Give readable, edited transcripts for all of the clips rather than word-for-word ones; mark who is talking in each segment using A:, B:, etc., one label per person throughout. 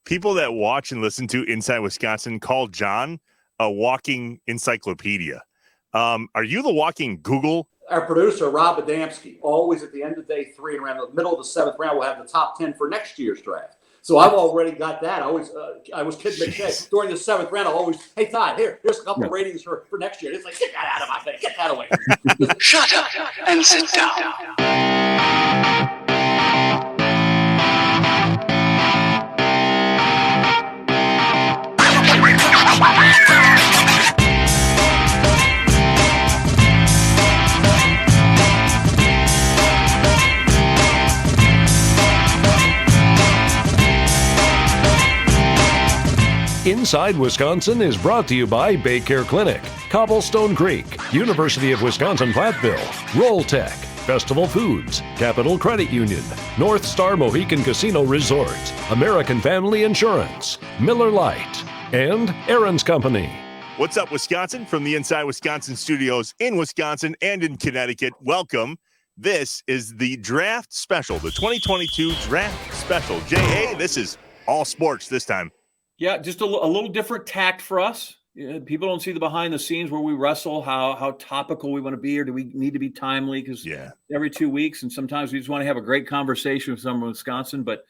A: People that watch and listen to Inside Wisconsin call John a walking encyclopedia. Are you the walking Google?
B: Our producer, Rob Adamski, always at the end of day 3 and around the middle of the 7th round, we'll have the top 10 for next year's draft. So I've already got that. I was kidding McShay. During the 7th round, I'll always, hey, Todd, here's a couple of ratings for next year. It's like, get that out of my face. Get that away.
C: Shut up and sit down.
D: Inside Wisconsin is brought to you by Bay Care Clinic, Cobblestone Creek, University of Wisconsin-Platteville, Roll Tech, Festival Foods, Capital Credit Union, North Star Mohican Casino Resort, American Family Insurance, Miller Lite, and Aaron's Company.
A: What's up, Wisconsin? From the Inside Wisconsin studios in Wisconsin and in Connecticut, welcome. This is the draft special, the 2022 draft special. J.A., this is all sports this time.
E: Yeah, just a little different tact for us. People don't see the behind the scenes where we wrestle, how topical we want to be, or do we need to be timely? Because every 2 weeks, and sometimes we just want to have a great conversation with someone in Wisconsin. But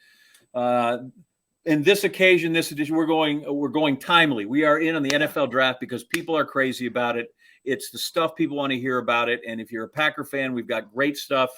E: in this occasion, this edition, we're going timely. We are in on the NFL draft because people are crazy about it. It's the stuff people want to hear about it. And if you're a Packer fan, we've got great stuff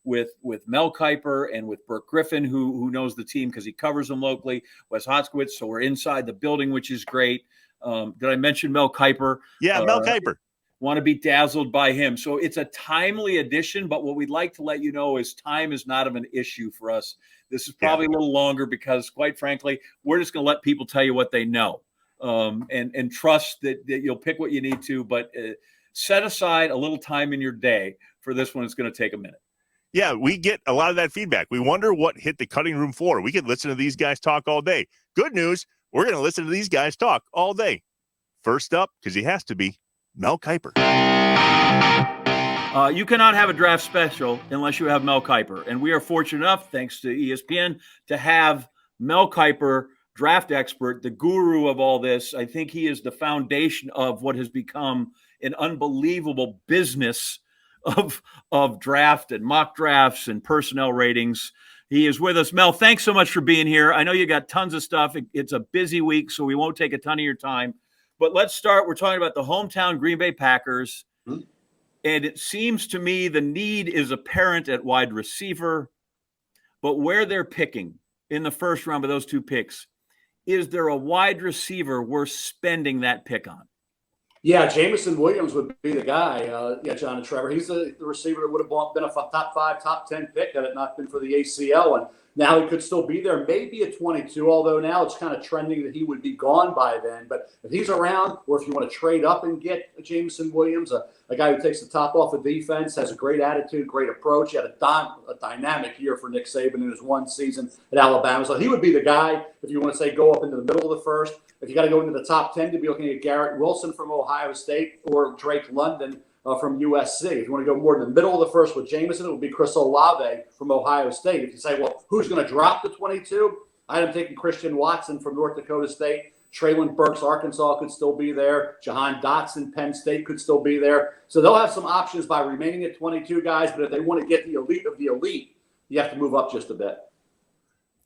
E: with Mel Kiper and with Burke Griffin, who knows the team because he covers them locally, Wes Hodkiewicz. So we're inside the building, which is great. Did I mention Mel Kiper?
A: Yeah, Mel Kiper.
E: Want to be dazzled by him. So it's a timely edition, but what we'd like to let you know is time is not an issue for us. This is probably a little longer because, quite frankly, we're just going to let people tell you what they know and trust that you'll pick what you need to, but set aside a little time in your day for this one. It's going to take a minute.
A: Yeah, we get a lot of that feedback. We wonder what hit the cutting room floor. We could listen to these guys talk all day. Good news, we're going to listen to these guys talk all day. First up, because he has to be, Mel Kiper.
E: You cannot have a draft special unless you have Mel Kiper. And we are fortunate enough, thanks to ESPN, to have Mel Kiper, draft expert, the guru of all this. I think he is the foundation of what has become an unbelievable business of draft and mock drafts and personnel ratings. He is with us. Mel, thanks so much for being here. I know you got tons of stuff. It's a busy week, so we won't take a ton of your time. But let's start. We're talking about the hometown Green Bay Packers. Mm-hmm. And it seems to me the need is apparent at wide receiver. But where they're picking in the first round of those two picks, is there a wide receiver worth spending that pick on?
B: Yeah, Jameson Williams would be the guy. John and Trevor. He's the receiver that would have been a top 5, top 10 pick had it not been for the ACL. And now he could still be there, maybe at 22, although now it's kind of trending that he would be gone by then. But if he's around, or if you want to trade up and get Jameson Williams, a guy who takes the top off the defense, has a great attitude, great approach. He had a dynamic year for Nick Saban in his one season at Alabama. So he would be the guy if you want to say go up into the middle of the first. If you got to go into the top 10, to be looking at Garrett Wilson from Ohio State or Drake London from USC. If you want to go more in the middle of the first with Jameson, it would be Chris Olave from Ohio State. If you say, well, who's going to drop to 22? I'm taking Christian Watson from North Dakota State. Traylon Burks, Arkansas, could still be there. Jahan Dotson, Penn State, could still be there. So they'll have some options by remaining at 22 guys, but if they want to get the elite of the elite, you have to move up just a bit.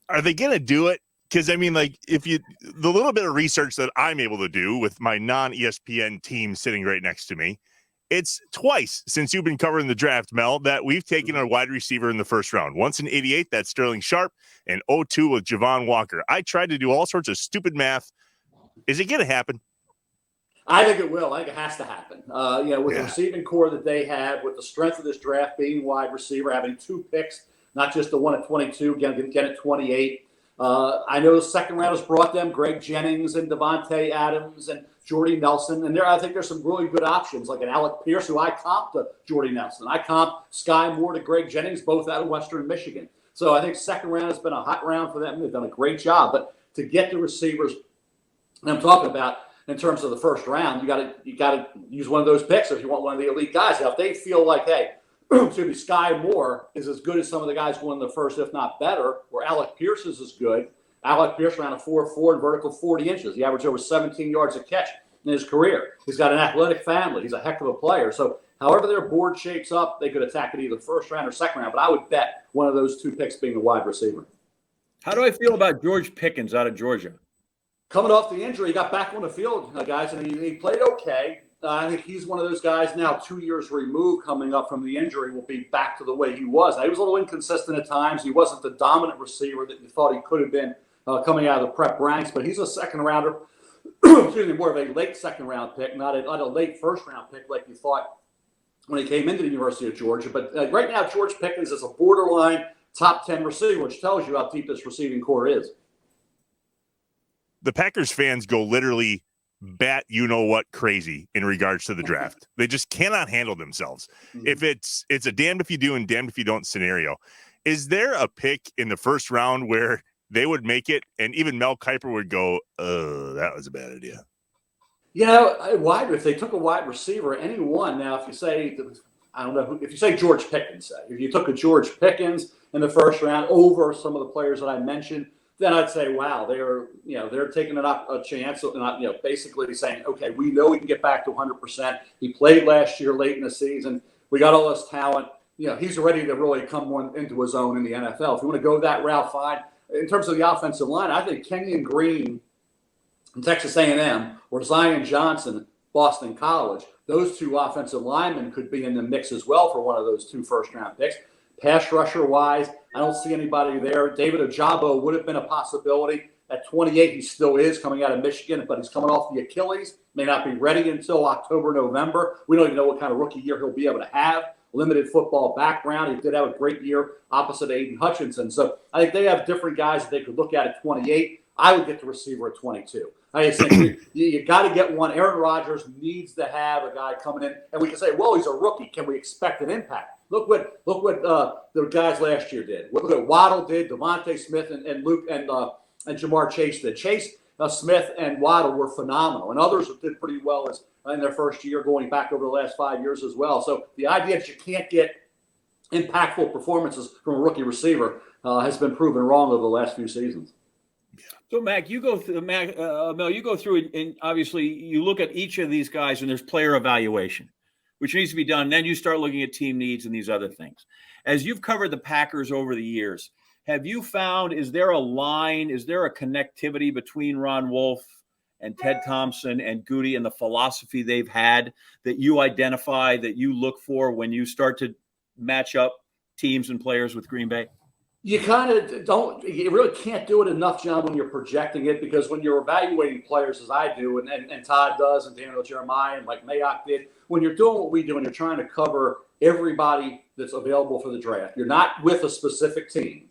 A: Are they going to do it? Because, I mean, like, the little bit of research that I'm able to do with my non-ESPN team sitting right next to me, it's twice since you've been covering the draft, Mel, that we've taken a wide receiver in the first round. Once in 88, that's Sterling Sharp, and 02 with Javon Walker. I tried to do all sorts of stupid math. Is it going to happen?
B: I think it will. I think it has to happen. With the receiving core that they have, with the strength of this draft being wide receiver, having 2 picks, not just the one at 22, again at 28. I know the second round has brought them Greg Jennings and Devontae Adams and Jordy Nelson. And I think there's some really good options, like an Alec Pierce, who I comped to Jordy Nelson. I comped Sky Moore to Greg Jennings, both out of Western Michigan. So I think second round has been a hot round for them. They've done a great job. But to get the receivers, and I'm talking about in terms of the first round, you got to use one of those picks if you want one of the elite guys. Now, if they feel like, hey, Sky Moore is as good as some of the guys going in the first, if not better, or Alec Pierce is as good, Alec Pierce ran a 4.4 and vertical 40 inches. He averaged over 17 yards a catch in his career. He's got an athletic family. He's a heck of a player. So however their board shapes up, they could attack it either first round or second round. But I would bet one of those two picks being the wide receiver.
E: How do I feel about George Pickens out of Georgia?
B: Coming off the injury, he got back on the field, guys, and he played okay. I think he's one of those guys now 2 years removed coming up from the injury will be back to the way he was. Now, he was a little inconsistent at times. He wasn't the dominant receiver that you thought he could have been coming out of the prep ranks, but he's a second rounder, excuse me, more of a late second round pick, not a late first round pick like you thought when he came into the University of Georgia. But right now, George Pickens is a borderline top 10 receiver, which tells you how deep this receiving core is.
A: The Packers fans go literally bat crazy in regards to the draft. They just cannot handle themselves. Mm-hmm. If it's a damned if you do and damned if you don't scenario. Is there a pick in the first round where they would make it and even Mel Kiper would go, that was a bad idea?
B: If they took a wide receiver, anyone now, if you say, I don't know, if you say George Pickens, if you took a George Pickens in the first round over some of the players that I mentioned, then I'd say, wow, they're taking a chance, basically saying, okay, we know we can get back to 100%. He played last year late in the season. We got all this talent. He's ready to really come into his own in the NFL. If you want to go that route, fine. In terms of the offensive line, I think Kenyon Green from Texas A&M or Zion Johnson, Boston College, those two offensive linemen could be in the mix as well for one of those two first-round picks. Pass rusher-wise, I don't see anybody there. David Ojabo would have been a possibility. At 28, he still is coming out of Michigan, but he's coming off the Achilles. May not be ready until October, November. We don't even know what kind of rookie year he'll be able to have. Limited football background. He did have a great year opposite Aiden Hutchinson. So I think they have different guys that they could look at 28. I would get the receiver at 22. I just think you got to get one. Aaron Rodgers needs to have a guy coming in, and we can say, well, he's a rookie. Can we expect an impact? Look what the guys last year did. Look what Waddle did, Devontae Smith and Luke and Jamar Chase did. Chase, Smith, and Waddle were phenomenal, and others did pretty well in their first year, going back over the last 5 years as well. So the idea that you can't get impactful performances from a rookie receiver has been proven wrong over the last few seasons.
E: So, Mel, you go through and obviously you look at each of these guys and there's player evaluation, which needs to be done. Then you start looking at team needs and these other things. As you've covered the Packers over the years, have you found, is there a line, is there a connectivity between Ron Wolf and Ted Thompson and Goody and the philosophy they've had that you identify, that you look for when you start to match up teams and players with Green Bay?
B: You really can't do it enough, John, when you're projecting it, because when you're evaluating players, as I do, and Todd does, and Daniel Jeremiah, and Mike Mayock did, when you're doing what we do and you're trying to cover everybody that's available for the draft, you're not with a specific team.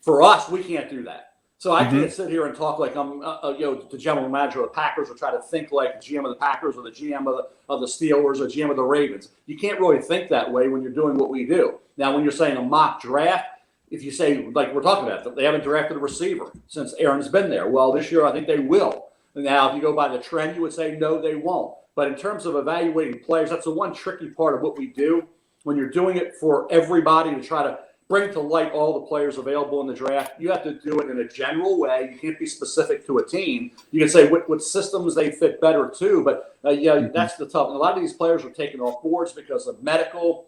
B: For us, we can't do that. So I can't sit here and talk like I'm, the general manager of the Packers, or try to think like the GM of the Packers or the GM of the Steelers or GM of the Ravens. You can't really think that way when you're doing what we do. Now, when you're saying a mock draft, if you say, like we're talking about, they haven't drafted a receiver since Aaron's been there. Well, this year I think they will. Now, if you go by the trend, you would say, no, they won't. But in terms of evaluating players, that's the one tricky part of what we do. When you're doing it for everybody to try to bring to light all the players available in the draft, you have to do it in a general way. You can't be specific to a team. You can say what systems they fit better to, but that's the tough. And a lot of these players are taken off boards because of medical.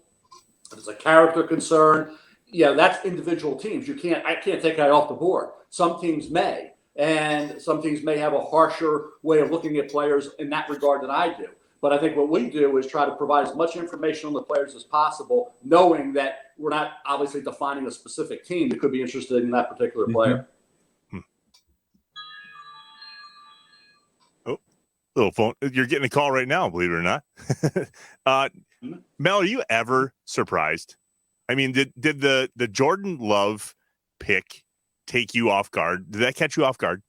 B: There's a character concern. That's individual teams. I can't take that off the board. Some teams may, and some teams may have a harsher way of looking at players in that regard than I do. But I think what we do is try to provide as much information on the players as possible, knowing that we're not obviously defining a specific team that could be interested in that particular player.
A: Oh, little phone. You're getting a call right now, believe it or not. Mel, are you ever surprised? I mean, did the Jordan Love pick take you off guard? Did that catch you off guard?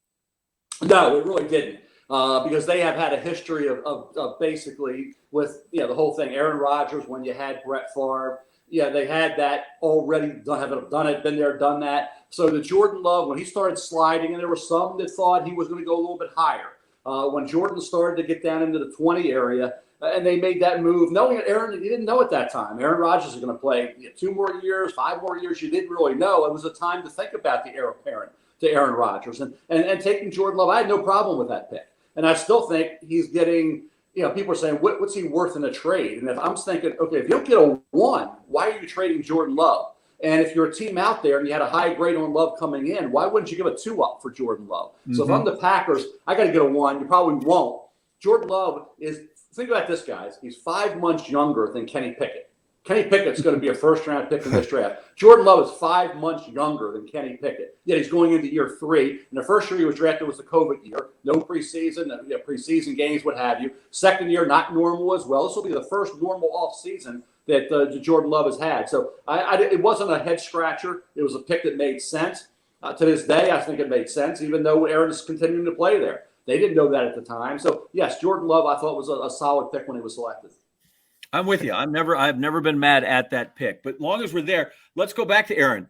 B: No, it really didn't. Because they have had a history of basically with the whole thing. Aaron Rodgers, when you had Brett Favre, they had that already been there, done that. So the Jordan Love, when he started sliding, and there were some that thought he was going to go a little bit higher. When Jordan started to get down into the 20 area, and they made that move, knowing that Aaron, you didn't know at that time. Aaron Rodgers is going to play 2 more years, 5 more years. You didn't really know. It was a time to think about the heir apparent. to Aaron Rodgers. And taking Jordan Love, I had no problem with that pick. And I still think he's getting, people are saying, what's he worth in a trade? And if I'm thinking, okay, if you don't get a 1, why are you trading Jordan Love? And if you're a team out there and you had a high grade on Love coming in, why wouldn't you give a 2 up for Jordan Love? Mm-hmm. So if I'm the Packers, I got to get a 1. You probably won't. Jordan Love is, think about this, guys. He's 5 months younger than Kenny Pickett. Kenny Pickett's going to be a first-round pick in this draft. Jordan Love is 5 months younger than Kenny Pickett. Yet he's going into year 3. And the first year he was drafted was the COVID year. No preseason, preseason games, what have you. Second year, not normal as well. This will be the first normal offseason that Jordan Love has had. So it wasn't a head-scratcher. It was a pick that made sense. To this day, I think it made sense, even though Aaron is continuing to play there. They didn't know that at the time. So, yes, Jordan Love I thought was a solid pick when he was selected.
E: I'm with you. I've never been mad at that pick. But long as we're there, let's go back to Aaron.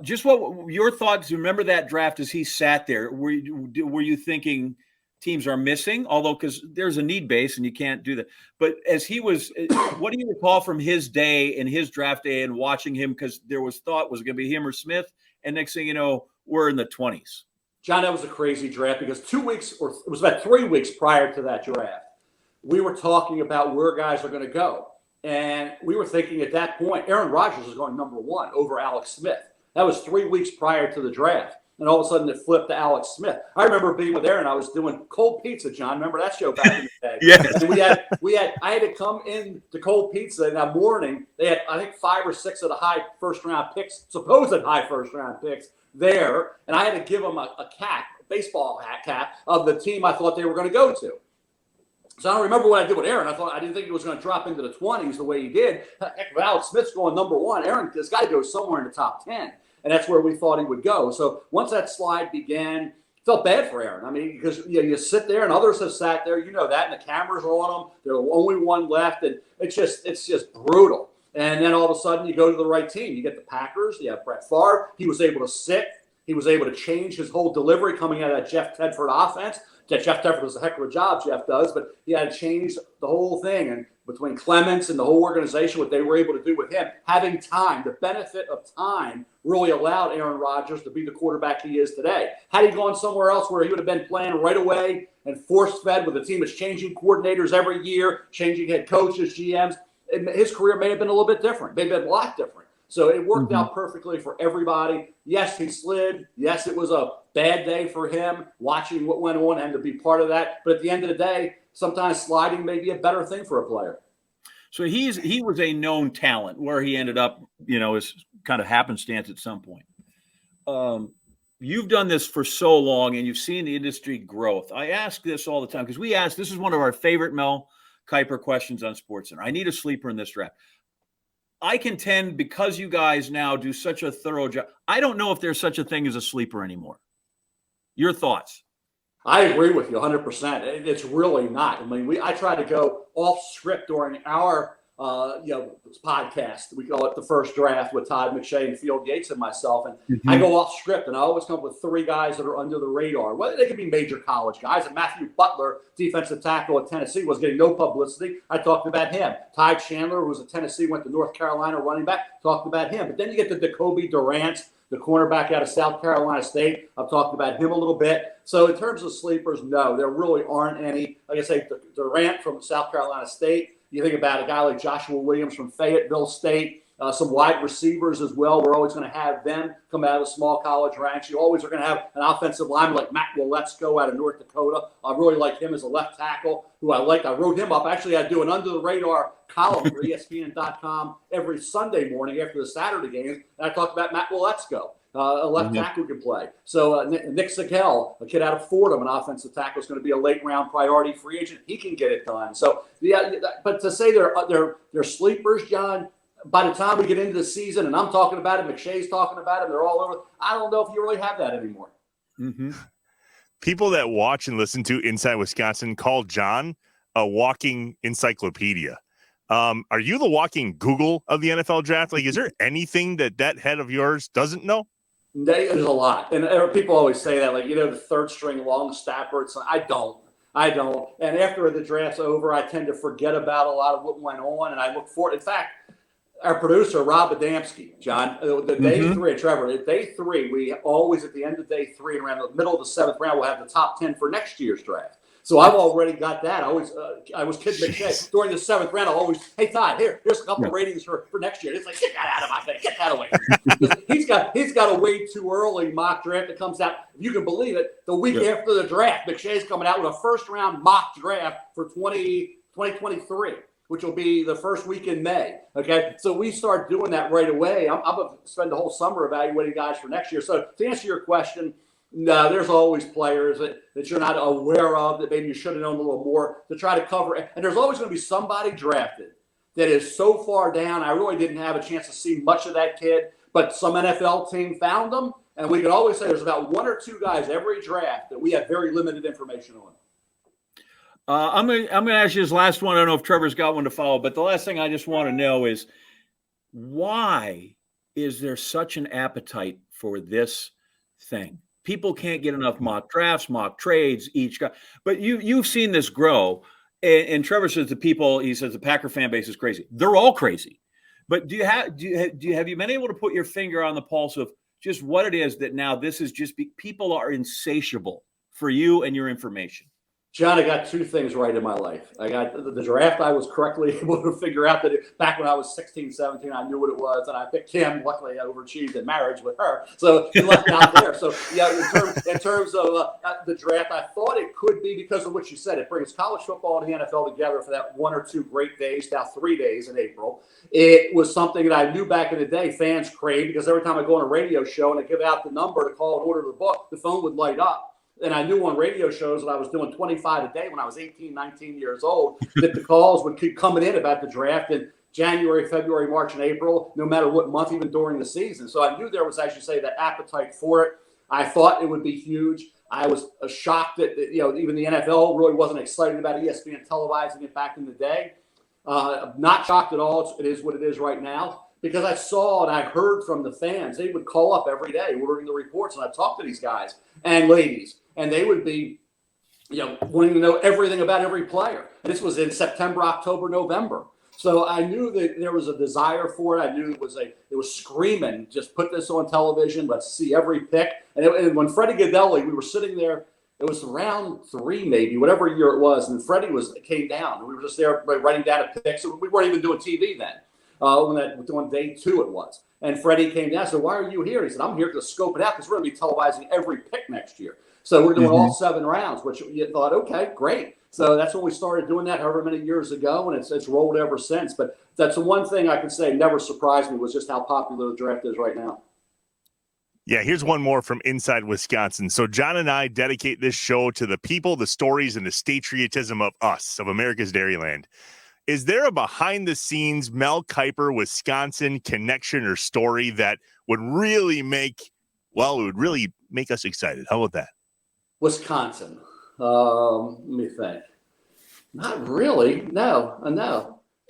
E: Just what your thoughts? Remember that draft as he sat there? Were you thinking teams are missing? Although because there's a need base and you can't do that. But as he was, what do you recall from his day and his draft day and watching him? Because there was thought was it going to be him or Smith, and next thing you know, we're in the 20s.
B: John, that was a crazy draft because 2 weeks, or it was about 3 weeks prior to that draft, we were talking about where guys are going to go. And we were thinking at that point, Aaron Rodgers was going number 1 over Alex Smith. That was 3 weeks prior to the draft. And all of a sudden it flipped to Alex Smith. I remember being with Aaron. I was doing Cold Pizza, John. Remember that show back in the day?
E: Yes.
B: And I had to come in to Cold Pizza in that morning. They had, I think, 5 or 6 of the high first-round picks, supposed high first-round picks there. And I had to give them a cap, a baseball hat cap of the team I thought they were going to go to. So I don't remember what I did with Aaron. I didn't think he was going to drop into the 20s the way he did. Heck, Alex Smith's going number 1. Aaron, this guy goes somewhere in the top 10. And that's where we thought he would go. So once that slide began, felt bad for Aaron. I mean, because you sit there and others have sat there, you know that, and the cameras are on them. They're the only one left, and it's just brutal. And then all of a sudden you go to the right team. You get the Packers. You have Brett Favre. He was able to sit. He was able to change his whole delivery coming out of that Jeff Tedford offense. Jeff Tedford does a heck of a job, Jeff does, but he had to change the whole thing. And between Clements and the whole organization, what they were able to do with him, having time, the benefit of time really allowed Aaron Rodgers to be the quarterback he is today. Had he gone somewhere else where he would have been playing right away and force-fed with a team that's changing coordinators every year, changing head coaches, GMs, his career may have been a little bit different, maybe a lot different. So it worked out perfectly for everybody. Yes, he slid. Yes, it was a bad day for him watching what went on and to be part of that. But at the end of the day, sometimes sliding may be a better thing for a player.
E: So he was a known talent. Where he ended up, is kind of happenstance at some point. You've done this for so long and you've seen the industry growth. I ask this all the time because this is one of our favorite Mel Kiper questions on SportsCenter. I need a sleeper in this draft. I contend because you guys now do such a thorough job, I don't know if there's such a thing as a sleeper anymore. Your thoughts?
B: I agree with you 100%. It's really not. I mean, I try to go off script during our podcast. We call it the First Draft with Todd McShay and Field Yates and myself. And I go off script, and I always come up with 3 guys that are under the radar. Whether they could be major college guys. And Matthew Butler, defensive tackle at Tennessee, was getting no publicity. I talked about him. Ty Chandler, who was at Tennessee, went to North Carolina running back, talked about him. But then you get to Jacoby Durant, the cornerback out of South Carolina State. I've talked about him a little bit. So in terms of sleepers, no, there really aren't any. Like I say, Durant from South Carolina State. You think about a guy like Joshua Williams from Fayetteville State, some wide receivers as well. We're always going to have them come out of the small college ranks. You always are going to have an offensive lineman like Matt Waletzko out of North Dakota. I really like him as a left tackle, who I like. I wrote him up. Actually, I do an under-the-radar column for ESPN.com every Sunday morning after the Saturday games, and I talked about Matt Waletzko. A left tackle who can play. So Nick Sigel, a kid out of Fordham, an offensive tackle, is going to be a late-round priority free agent. He can get it done. So, yeah, but to say they're sleepers, John, by the time we get into the season, and I'm talking about it, McShay's talking about it, they're all over, I don't know if you really have that anymore.
E: Mm-hmm.
A: People that watch and listen to Inside Wisconsin call John a walking encyclopedia. Are you the walking Google of the NFL draft? Like, is there anything that head of yours doesn't know?
B: There's a lot. And people always say that, like, the third string long snapper. I don't. And after the draft's over, I tend to forget about a lot of what went on, and I look forward. In fact, Our producer, Rob Adamski, John, the day three, Trevor, day three, we always at the end of day three and around the middle of the seventh round, we'll have the top 10 for next year's draft. So I've already got that. I was kidding McShay during the seventh round. I'll always, hey Todd, here's a couple of ratings for next year. It's like, get that out of my face, get that away. he's got a way too early mock draft that comes out. If you can believe it, the week after the draft, McShay's coming out with a first round mock draft for 2023. Which will be the first week in May. Okay, so we start doing that right away. I'm going to spend the whole summer evaluating guys for next year. So to answer your question, no, there's always players that you're not aware of that maybe you should have known a little more to try to cover. And there's always going to be somebody drafted that is so far down. I really didn't have a chance to see much of that kid, but some NFL team found them. And we can always say there's about one or two guys every draft that we have very limited information on.
E: I'm gonna ask you this last one. I don't know if Trevor's got one to follow, but the last thing I just want to know is why is there such an appetite for this thing? People can't get enough mock drafts, mock trades, each guy. But you've seen this grow, and Trevor says he says the Packer fan base is crazy. They're all crazy. But have you been able to put your finger on the pulse of just what it is that now this is just people are insatiable for you and your information?
B: John, I got two things right in my life. I got the draft. I was correctly able to figure out that back when I was 16, 17, I knew what it was. And I picked Kim. Luckily, I overachieved in marriage with her. So he left me out there. So, yeah, in terms of the draft, I thought it could be because of what you said. It brings college football and the NFL together for that 1 or 2 great days, now 3 days in April. It was something that I knew back in the day fans craved because every time I go on a radio show and I give out the number to call and order the book, the phone would light up. And I knew on radio shows that I was doing 25 a day when I was 18, 19 years old, that the calls would keep coming in about the draft in January, February, March, and April, no matter what month, even during the season. So I knew there was, as you say, that appetite for it. I thought it would be huge. I was shocked that, even the NFL really wasn't excited about ESPN televising it back in the day. Not shocked at all. It is what it is right now. Because I saw and I heard from the fans, they would call up every day ordering the reports, and I talked to these guys and ladies, and they would be, wanting to know everything about every player. And this was in September, October, November. So I knew that there was a desire for it. I knew it was screaming, just put this on television. Let's see every pick. And when Freddie Godelli, we were sitting there, it was round 3, maybe, whatever year it was, and Freddie came down. And we were just there writing down a pick. So we weren't even doing TV then. On day 2 it was. And Freddie came down. I said, why are you here? He said, I'm here to scope it out because we're going to be televising every pick next year. So we're doing all 7 rounds, which you thought, okay, great. So that's when we started doing that however many years ago, and it's rolled ever since. But that's the one thing I can say never surprised me was just how popular the draft is right now.
A: Yeah, here's one more from inside Wisconsin. So John and I dedicate this show to the people, the stories, and the patriotism of us, of America's Dairyland. Is there a behind-the-scenes Mel Kiper, Wisconsin connection or story that would really make us excited? How about that?
B: Wisconsin. Let me think. Not really. No.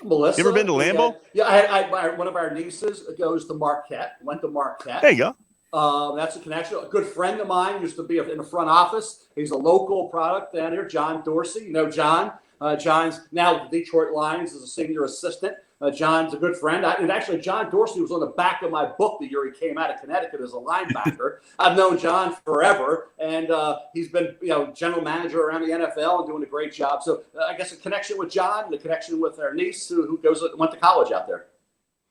B: Melissa.
A: You ever been to Lambeau?
B: Yeah, I one of our nieces goes to Marquette. Went to Marquette.
A: There you go.
B: That's a connection. A good friend of mine used to be in the front office. He's a local product down here, John Dorsey. You know John. John's now with the Detroit Lions as a senior assistant. John's a good friend. And actually, John Dorsey was on the back of my book the year he came out of Connecticut as a linebacker. I've known John forever, and he's been general manager around the NFL and doing a great job. So I guess a connection with John, the connection with our niece who went to college out there.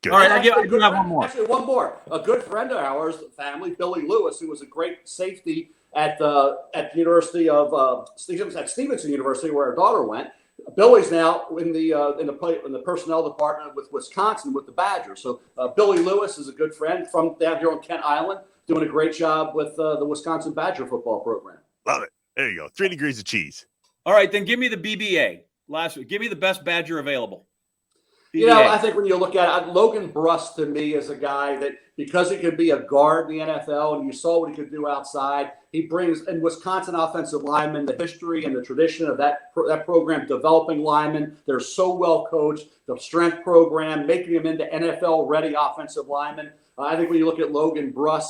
E: Good. All right, I have one more.
B: Actually, one more. A good friend of ours, family, Billy Lewis, who was a great safety at the University of Stevenson University, where our daughter went. Billy's now in the personnel department with Wisconsin with the Badgers. So Billy Lewis is a good friend from down here on Kent Island, doing a great job with the Wisconsin Badger football program.
A: Love it. There you go. 3 degrees of cheese.
E: All right, then give me the BBA. Last week, give me the best Badger available. BBA.
B: I think when you look at it, Logan Bruss to me is a guy that because he could be a guard in the NFL and you saw what he could do outside, he brings in Wisconsin offensive linemen the history and the tradition of that program developing linemen. They're so well coached, the strength program, making them into NFL ready offensive linemen. I think when you look at Logan Bruss,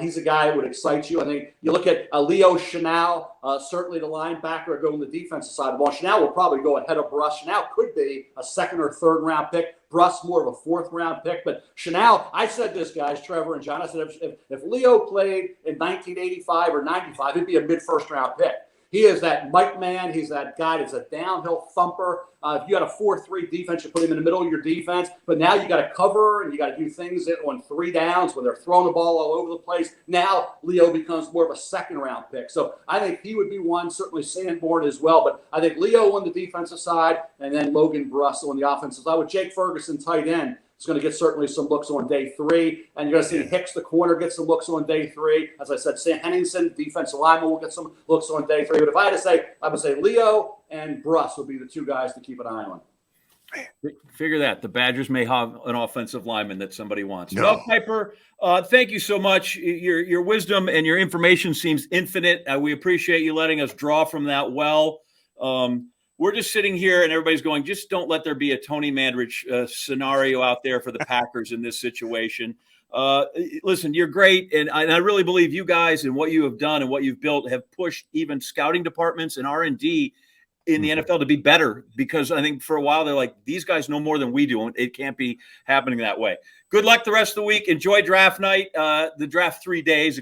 B: he's a guy that would excite you. I think you look at Leo Chenal, certainly the linebacker going the defensive side of the ball. Chenal will probably go ahead of Bruss. Chenal could be a second or third round pick. Bruss more of a fourth round pick. But Chenal, I said this, guys, Trevor and John, I said if Leo played in 1985 or 95, he'd be a mid-first round pick. He is that Mike man. He's that guy that's a downhill thumper. If you got a 4-3 defense, you put him in the middle of your defense. But now you got to cover and you got to do things on 3 downs when they're throwing the ball all over the place. Now Leo becomes more of a second-round pick. So I think he would be one, certainly Sanborn as well. But I think Leo on the defensive side and then Logan Bruss on the offensive side with Jake Ferguson tight end. Is going to get certainly some looks on day 3. And you're going to see Hicks, the corner, get some looks on day 3. As I said, Sam Henningsen, defensive lineman, will get some looks on day 3. But if I had to say, I would say Leo and Bruss would be the 2 guys to keep an eye on.
E: Figure that. The Badgers may have an offensive lineman that somebody wants.
A: No.
E: Well, Kiper, thank you so much. Your wisdom and your information seems infinite. We appreciate you letting us draw from that well. We're just sitting here and everybody's going, just don't let there be a Tony Mandrich scenario out there for the Packers in this situation. Listen, you're great. And I really believe you guys and what you have done and what you've built have pushed even scouting departments and R&D in the NFL to be better, because I think for a while they're like, these guys know more than we do. And it can't be happening that way. Good luck the rest of the week. Enjoy draft night, the draft 3 days,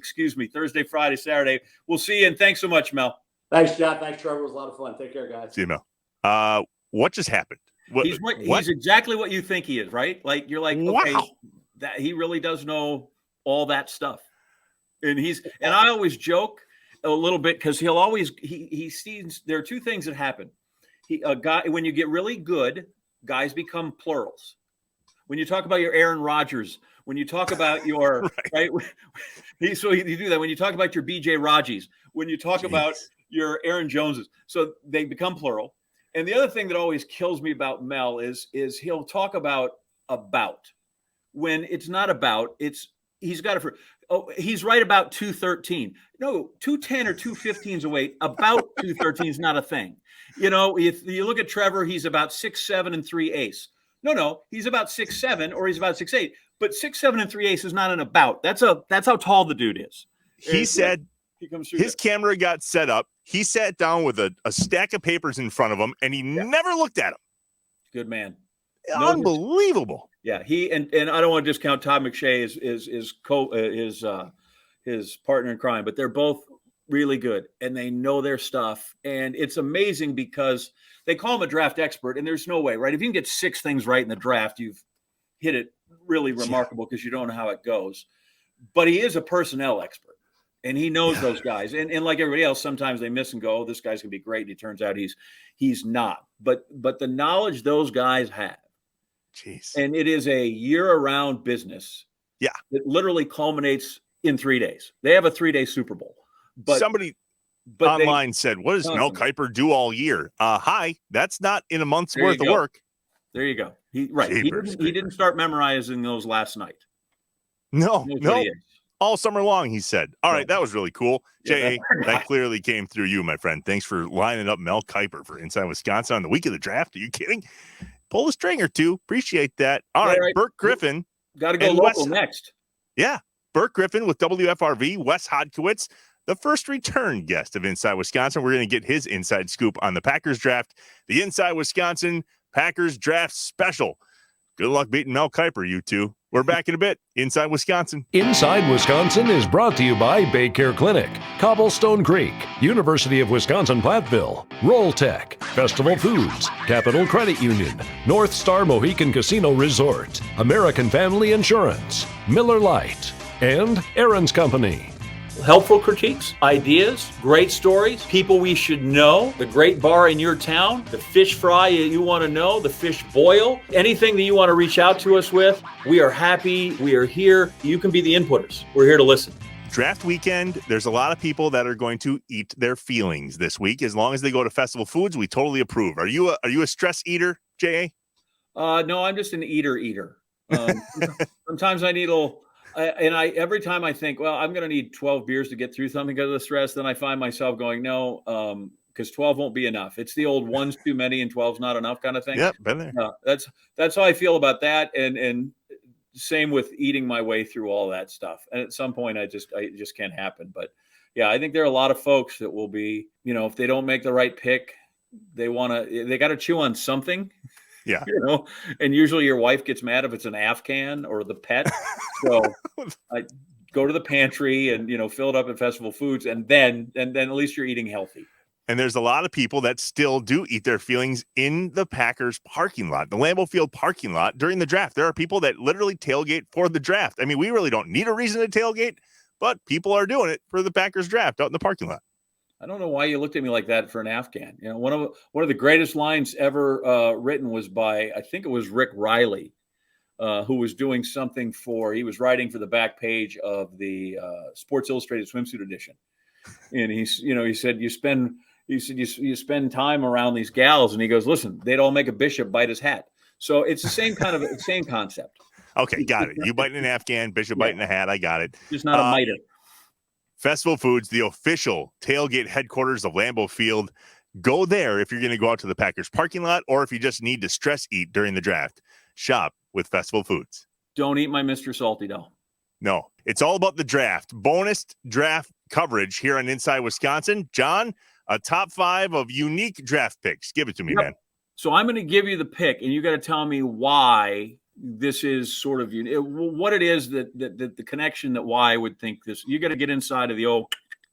E: Thursday, Friday, Saturday. We'll see you. And thanks so much, Mel.
B: Thanks, John. Thanks, Trevor. It was a lot of fun. Take care, guys.
A: See you, Mel. What just happened?
E: He's exactly what you think he is, right? Like you're like, okay,
A: wow.
E: That he really does know all that stuff. And I always joke a little bit because he'll always he sees there are 2 things that happen. When you get really good, guys become plurals. When you talk about your Aaron Rodgers, when you talk about your right, so you do that. When you talk about your BJ Raji's, when you talk about your Aaron Joneses, so they become plural. And the other thing that always kills me about Mel is he'll talk about when it's not about. He's got it he's right about 213. No, 210 or 215 is a weight. About 213 is not a thing. You know, if you look at Trevor, he's about 6'7" and 3/8. No, he's about 6'7" or he's about 6'8. But 6'7" and 3/8 is not an about. That's how tall the dude is.
A: He said his camera got set up. He sat down with a stack of papers in front of him, and he never looked at them.
E: Good man.
A: Unbelievable.
E: Yeah, he and I don't want to discount Todd McShay his partner in crime, but they're both really good and they know their stuff. And it's amazing because they call him a draft expert, and there's no way, right? If you can get 6 things right in the draft, you've hit it really remarkable because you don't know how it goes. But he is a personnel expert. And he knows those guys. And like everybody else, sometimes they miss and go, oh, this guy's going to be great. And it turns out he's not. But the knowledge those guys have.
A: Jeez.
E: And it is a year-round business.
A: Yeah.
E: It literally culminates in 3 days. They have a 3-day Super Bowl. But
A: somebody online said, what does Mel Kiper do all year? Hi, that's not in a month's worth of work.
E: There you go. He didn't start memorizing those last night.
A: No. All summer long, he said. All right, that was really cool. J.A., that clearly came through you, my friend. Thanks for lining up Mel Kiper for Inside Wisconsin on the week of the draft. Are you kidding? Pull a string or 2. Appreciate that. All right, Burke Griffin.
E: Got to go local next.
A: Yeah, Burke Griffin with WFRV, Wes Hodkiewicz, the first return guest of Inside Wisconsin. We're going to get his inside scoop on the Packers draft, the Inside Wisconsin Packers draft special. Good luck beating Mel Kiper, you two. We're back in a bit. Inside Wisconsin.
D: Inside Wisconsin is brought to you by Baycare Clinic, Cobblestone Creek, University of Wisconsin-Platteville, Roll Tech, Festival Foods, Capital Credit Union, North Star Mohican Casino Resort, American Family Insurance, Miller Lite, and Aaron's Company.
E: Helpful critiques, ideas, great stories, people we should know, the great bar in your town, the fish fry you want to know, the fish boil, anything that you want to reach out to us with. We are happy. We are here. You can be the inputters. We're here to listen.
A: Draft weekend, there's a lot of people that are going to eat their feelings this week. As long as they go to Festival Foods, we totally approve. Are you a stress eater, J.A.?
E: No, I'm just an eater. Sometimes I need a little... every time I think, well, I'm going to need 12 beers to get through something because of the stress, then I find myself going, no, because 12 won't be enough. It's the old one's too many and 12's not enough kind of thing.
A: Yep, been there.
E: That's how I feel about that. And same with eating my way through all that stuff. And at some point, it just can't happen. But yeah, I think there are a lot of folks that will be, if they don't make the right pick, they got to chew on something.
A: Yeah.
E: And usually your wife gets mad if it's an Afghan or the pet. So I go to the pantry and, fill it up at Festival Foods. And then at least you're eating healthy.
A: And there's a lot of people that still do eat their feelings in the Packers parking lot, the Lambeau Field parking lot during the draft. There are people that literally tailgate for the draft. I mean, we really don't need a reason to tailgate, but people are doing it for the Packers draft out in the parking lot.
E: I don't know why you looked at me like that for an Afghan. One of the greatest lines ever written was by, I think it was Rick Riley, who was doing something he was writing for the back page of the Sports Illustrated swimsuit edition. And he said, you spend time around these gals, and he goes, listen, they'd all make a bishop bite his hat. So it's the same kind of same concept.
A: Okay, got it. You biting an Afghan, bishop biting a hat. I got it.
E: Just not a miter.
A: Festival Foods, the official tailgate headquarters of Lambeau Field. Go there if you're going to go out to the Packers parking lot, or if you just need to stress eat during the draft. Shop with Festival Foods.
E: Don't eat my Mr. Salty though.
A: No, it's all about the draft. Bonus draft coverage here on Inside Wisconsin. John, a top 5 of unique draft picks. Give it to me, man.
E: So I'm going to give you the pick, and you got to tell me why this is sort of what it is that the connection that why I would think this. You got to get inside of the old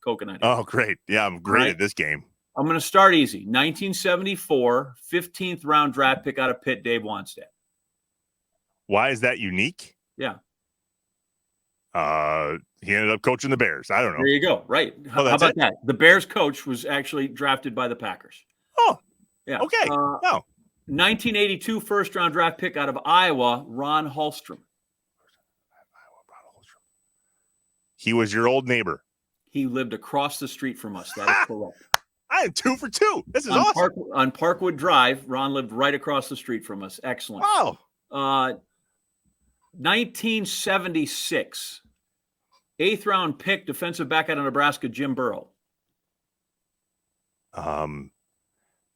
E: coconut.
A: Oh, great. Yeah, I'm great at this game.
E: I'm going to start easy. 1974, 15th round draft pick out of Pitt, Dave Wanstead.
A: Why is that unique?
E: Yeah.
A: He ended up coaching the Bears. I don't know.
E: There you go. Right. How about that? The Bears coach was actually drafted by the Packers.
A: Oh,
E: yeah.
A: Okay.
E: 1982 first round draft pick out of Iowa, Ron Hallstrom.
A: He was your old neighbor.
E: He lived across the street from us. That is correct.
A: I am 2 for 2. This is awesome.
E: On Parkwood Drive, Ron lived right across the street from us. Excellent.
A: Wow.
E: 1976, 8th round pick, defensive back out of Nebraska, Jim Burrow.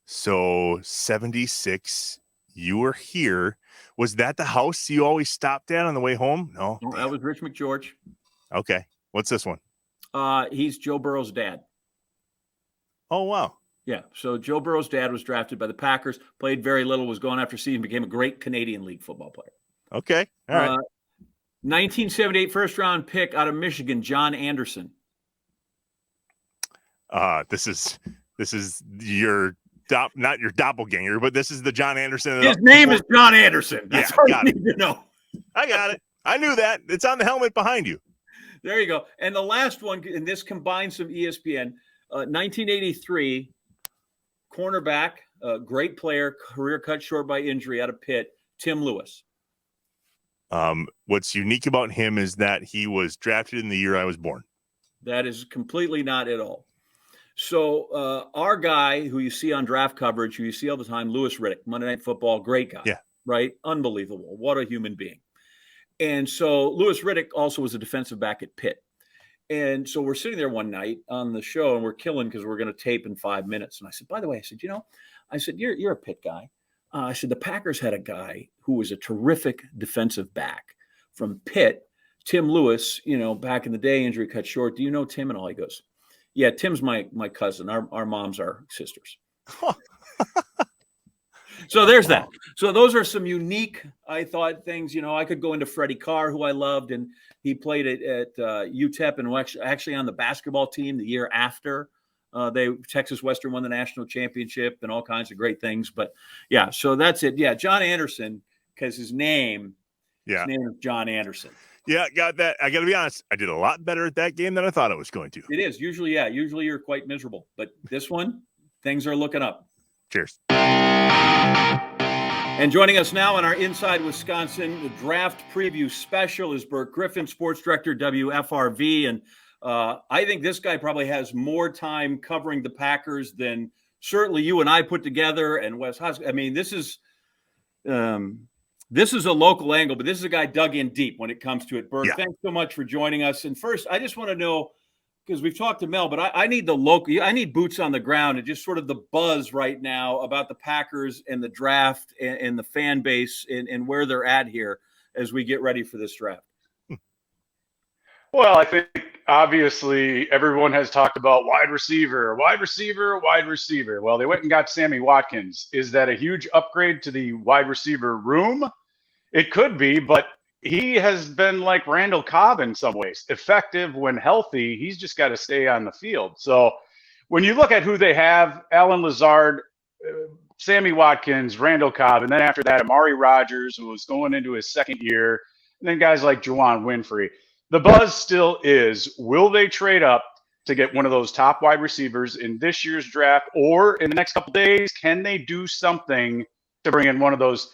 A: So 76, you were here. Was that the house you always stopped at on the way home? No,
E: that was Rich McGeorge.
A: Okay. What's this one?
E: He's Joe Burrow's dad.
A: Oh, wow.
E: Yeah. So Joe Burrow's dad was drafted by the Packers, played very little, was gone after season, became a great Canadian League football player.
A: Okay. All right.
E: 1978 first round pick out of Michigan, John Anderson.
A: This is your not your doppelganger, but this is the John Anderson.
E: His name is John Anderson. That's all you need to know.
A: I got it. I knew that. It's on the helmet behind you.
E: There you go. And the last one, and this combines some ESPN, 1983, cornerback, great player, career cut short by injury out of Pitt, Tim Lewis.
A: What's unique about him is that he was drafted in the year I was born.
E: That is completely not at all. So our guy who you see on draft coverage, who you see all the time, Louis Riddick, Monday Night Football, great guy.
A: Yeah.
E: Right? Unbelievable. What a human being. And so Louis Riddick also was a defensive back at Pitt. And so we're sitting there one night on the show, and we're killing because we're going to tape in 5 minutes. And I said, by the way, you're a Pitt guy. I said, the Packers had a guy who was a terrific defensive back from Pitt, Tim Lewis, back in the day, injury cut short. Do you know Tim? And all he goes, yeah, Tim's my cousin. Our moms are sisters. So there's that. So those are some unique, I thought, things. I could go into Freddie Carr, who I loved, and he played at UTEP and actually on the basketball team the year after. Texas Western won the national championship and all kinds of great things. But yeah, so that's it. Yeah, John Anderson, because his name is John Anderson.
A: Yeah, got that. I got to be honest. I did a lot better at that game than I thought I was going to.
E: It is usually, Usually you're quite miserable, but this one, things are looking up.
A: Cheers.
E: And joining us now on our Inside Wisconsin the draft preview special is Burke Griffin, sports director, WFRV. And I think this guy probably has more time covering the Packers than certainly you and I put together and Wes Hodkiewicz. I mean, this is a local angle, but this is a guy dug in deep when it comes to it. Burke, Thanks so much for joining us. And first, I just want to know, because we've talked to Mel, but I need I need boots on the ground and just sort of the buzz right now about the Packers and the draft and the fan base and where they're at here. as we get ready for this draft?
F: Well, I think obviously everyone has talked about wide receiver. Well, they went and got Sammy Watkins. Is that a huge upgrade to the wide receiver room? It could be, but he has been like Randall Cobb in some ways. Effective when healthy. He's just got to stay on the field. So when you look at who they have, Alan Lazard, Sammy Watkins, Randall Cobb, and then after that, Amari Rodgers, who was going into his second year, and then guys like Juwan Winfrey. The buzz still is, will they trade up to get one of those top wide receivers in this year's draft, or in the next couple of days, can they do something to bring in one of those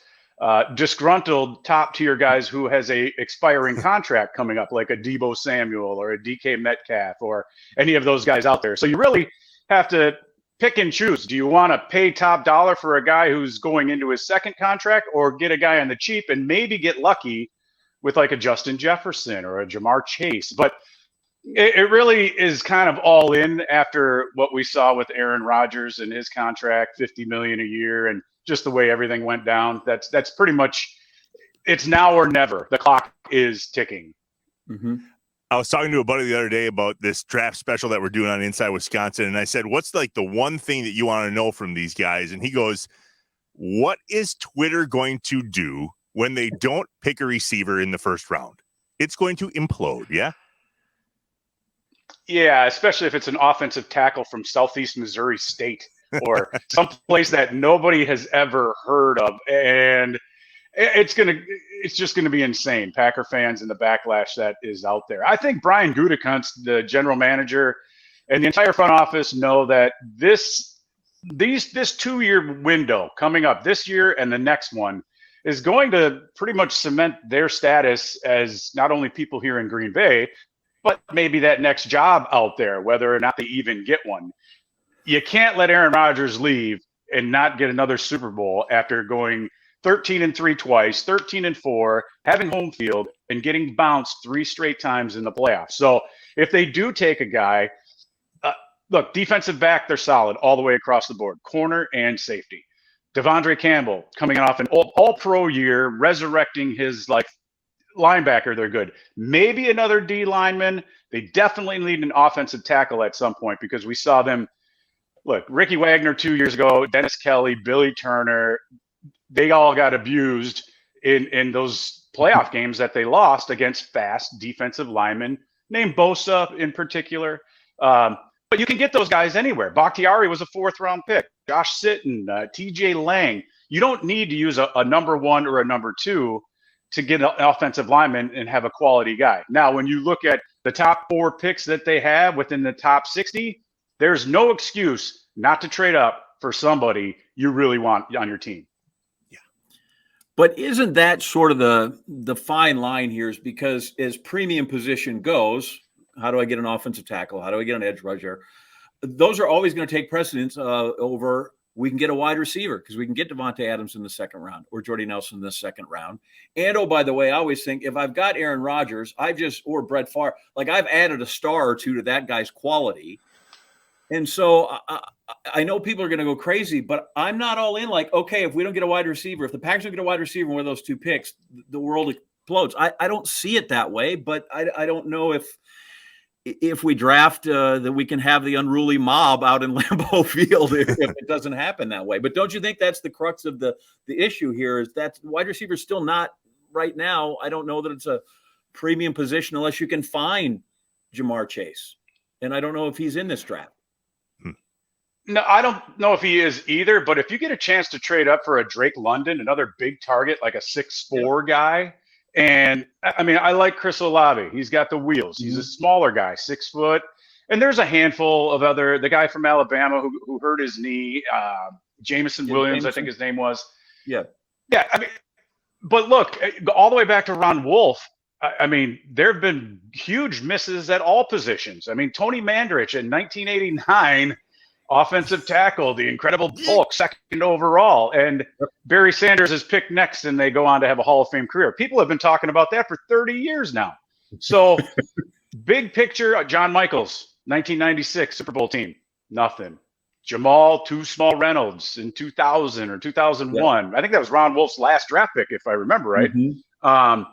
F: disgruntled top-tier guys who has a expiring contract coming up, like a Deebo Samuel or a DK Metcalf or any of those guys out there? So you really have to pick and choose. Do you want to pay top dollar for a guy who's going into his second contract, or get a guy on the cheap and maybe get lucky with like a Justin Jefferson or a Jamar Chase? But it really is kind of all in after what we saw with Aaron Rodgers and his contract, $50 million a year, and just the way everything went down. That's pretty much, it's now or never. The clock is ticking.
E: Mm-hmm.
A: I was talking to a buddy the other day about this draft special that we're doing on Inside Wisconsin, and I said, what's like the one thing that you want to know from these guys? And he goes, what is Twitter going to do when they don't pick a receiver in the first round? It's going to implode, yeah?
F: Yeah, especially if it's an offensive tackle from Southeast Missouri State or someplace that nobody has ever heard of. And it's just going to be insane, Packer fans, and the backlash that is out there. I think Brian Gutekunst, the general manager, and the entire front office know that this 2-year window coming up this year and the next one is going to pretty much cement their status as not only people here in Green Bay, but maybe that next job out there, whether or not they even get one. You can't let Aaron Rodgers leave and not get another Super Bowl after going 13-3 twice, 13-4, having home field, and getting bounced 3 straight times in the playoffs. So if they do take a guy, look, defensive back, they're solid all the way across the board, corner and safety. Devondre Campbell coming off an all-pro year, resurrecting his linebacker, they're good. Maybe another D lineman. They definitely need an offensive tackle at some point, because we saw them. Look, Ricky Wagner 2 years ago, Dennis Kelly, Billy Turner, they all got abused in those playoff games that they lost against fast defensive linemen, named Bosa in particular. But you can get those guys anywhere. Bakhtiari was a 4th-round pick. Josh Sitton, TJ Lang. You don't need to use a number 1 or a number 2 to get an offensive lineman and have a quality guy. Now, when you look at the top 4 picks that they have within the top 60, there's no excuse not to trade up for somebody you really want on your team.
E: Yeah. But isn't that sort of the fine line here? Is because as premium position goes, how do I get an offensive tackle? How do I get an edge rusher? Those are always going to take precedence over we can get a wide receiver, because we can get Devontae Adams in the second round or Jordy Nelson in the second round. And, oh, by the way, I always think if I've got Aaron Rodgers, or Brett Favre, I've added a star or two to that guy's quality. And so I know people are going to go crazy, but I'm not all in okay, if we don't get a wide receiver, if the Packers don't get a wide receiver in one of those 2 picks, the world explodes. I don't see it that way, but I don't know if we draft that we can have the unruly mob out in Lambeau Field if it doesn't happen that way. But don't you think that's the crux of the issue here, is that wide receiver is still not right now. I don't know that it's a premium position unless you can find Jamar Chase. And I don't know if he's in this draft.
F: No, I don't know if he is either, but if you get a chance to trade up for a Drake London, another big target, like a 6'4" guy, and I mean, I like Chris Olave. He's got the wheels. He's a smaller guy, 6 foot. And there's a handful of the guy from Alabama who hurt his knee, Jamison Williams, I think his name was.
E: Yeah.
F: Yeah. I mean, but look, all the way back to Ron Wolf. I mean, there have been huge misses at all positions. I mean, Tony Mandarich in 1989, offensive tackle, the incredible Bulk, 2nd overall, and Barry Sanders is picked next, and they go on to have a Hall of Fame career. People have been talking about that for 30 years now. So, big picture, John Michaels, 1996 Super Bowl team, nothing. Jamal Too Small Reynolds in 2000 or 2001. Yeah. I think that was Ron Wolf's last draft pick, if I remember right. Mm-hmm.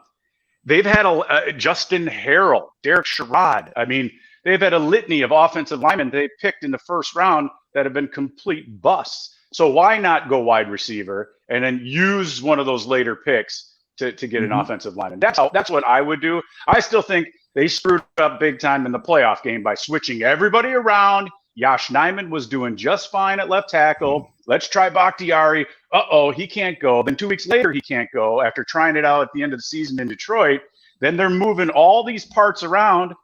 F: They've had a Justin Harrell, Derek Sherrod. I mean, they've had a litany of offensive linemen they picked in the first round that have been complete busts. So why not go wide receiver and then use one of those later picks to get an offensive lineman? That's what I would do. I still think they screwed up big time in the playoff game by switching everybody around. Yosh Nijman was doing just fine at left tackle. Let's try Bakhtiari. He can't go. Then 2 weeks later, he can't go after trying it out at the end of the season in Detroit. Then they're moving all these parts around,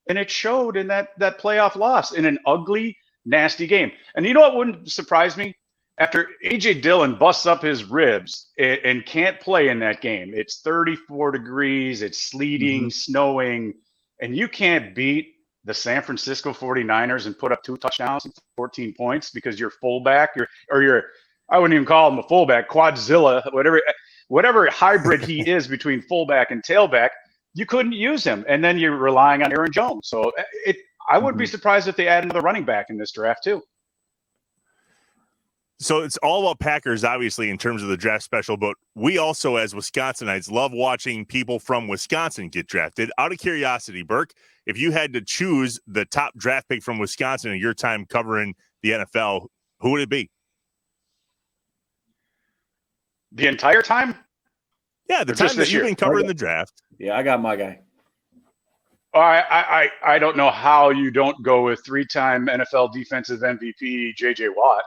F: and it showed in that playoff loss in an ugly, nasty game. And you know what wouldn't surprise me? After A.J. Dillon busts up his ribs and can't play in that game, it's 34 degrees, it's sleeting, snowing, and you can't beat the San Francisco 49ers and put up 2 touchdowns and 14 points because your fullback, I wouldn't even call him a fullback, Quadzilla, whatever hybrid he is between fullback and tailback, you couldn't use him. And then you're relying on Aaron Jones. So I wouldn't be surprised if they add another running back in this draft too.
A: So it's all about Packers, obviously, in terms of the draft special, but we also, as Wisconsinites, love watching people from Wisconsin get drafted. Out of curiosity, Burke, if you had to choose the top draft pick from Wisconsin in your time covering the NFL, who would it be?
F: The entire time?
A: Yeah, the time that you've been covering the draft.
E: Yeah, I got my guy.
F: I don't know how you don't go with 3-time NFL defensive MVP J.J. Watt.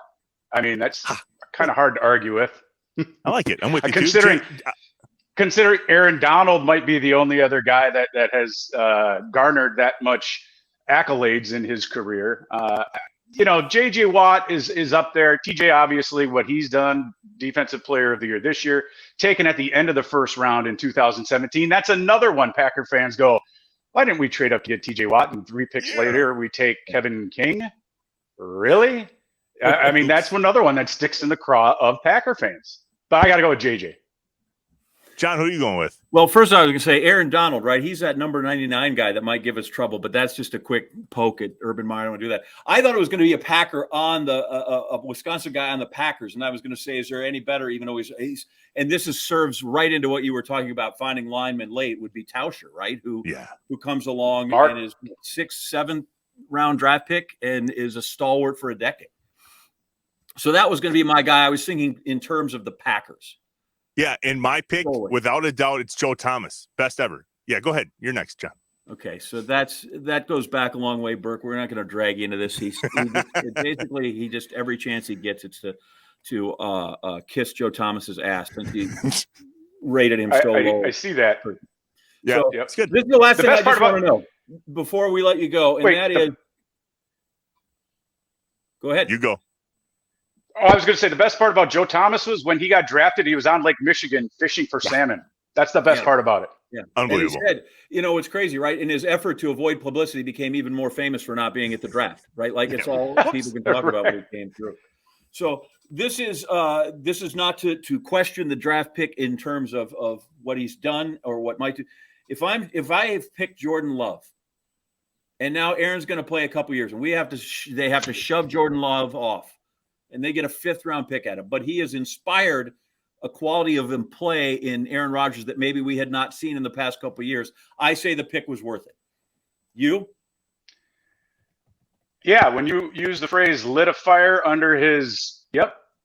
F: I mean, that's kind of hard to argue with.
A: I like it. I'm with you.
F: Considering Aaron Donald might be the only other guy that has garnered that much accolades in his career. J.J. Watt is up there. TJ, obviously, what he's done, Defensive Player of the Year this year, taken at the end of the first round in 2017. That's another one Packer fans go, why didn't we trade up to get TJ Watt? And 3 picks later, we take Kevin King? Really? I mean, that's another one that sticks in the craw of Packer fans. But I got to go with JJ.
A: John, who are you going with?
E: Well, first I was going to say Aaron Donald, right? He's that number 99 guy that might give us trouble, but that's just a quick poke at Urban Meyer. I don't want to do that. I thought it was going to be a Packer on a Wisconsin guy on the Packers, and I was going to say, is there any better, even though he's and this serves right into what you were talking about, finding linemen late, would be Tauscher, right? Who comes along and is 6th, 7th round draft pick and is a stalwart for a decade. So that was going to be my guy. I was thinking in terms of the Packers.
A: Yeah, and my pick, without a doubt, it's Joe Thomas. Best ever. Yeah, go ahead. You're next, John.
E: Okay, so that goes back a long way, Burke. We're not going to drag you into this. He just every chance he gets, it's to kiss Joe Thomas's ass since he rated him so low.
F: I see that.
A: Yeah,
E: so,
A: it's good.
E: This is the last thing I just want to know before we let you go, and is go ahead.
A: You go.
F: Oh, I was going to say the best part about Joe Thomas was when he got drafted, he was on Lake Michigan fishing for salmon. That's the best part about it.
E: Yeah,
A: unbelievable.
E: And he said, it's crazy, right? In his effort to avoid publicity, became even more famous for not being at the draft, right? Like it's all people can talk about when he came through. So this is not to question the draft pick in terms of what he's done or what might do. If I have picked Jordan Love, and now Aaron's going to play a couple years, and they have to shove Jordan Love off. And they get a 5th round pick at him. But he has inspired a quality of him play in Aaron Rodgers that maybe we had not seen in the past couple of years. I say the pick was worth it. You?
F: Yeah, when you use the phrase lit a fire under his,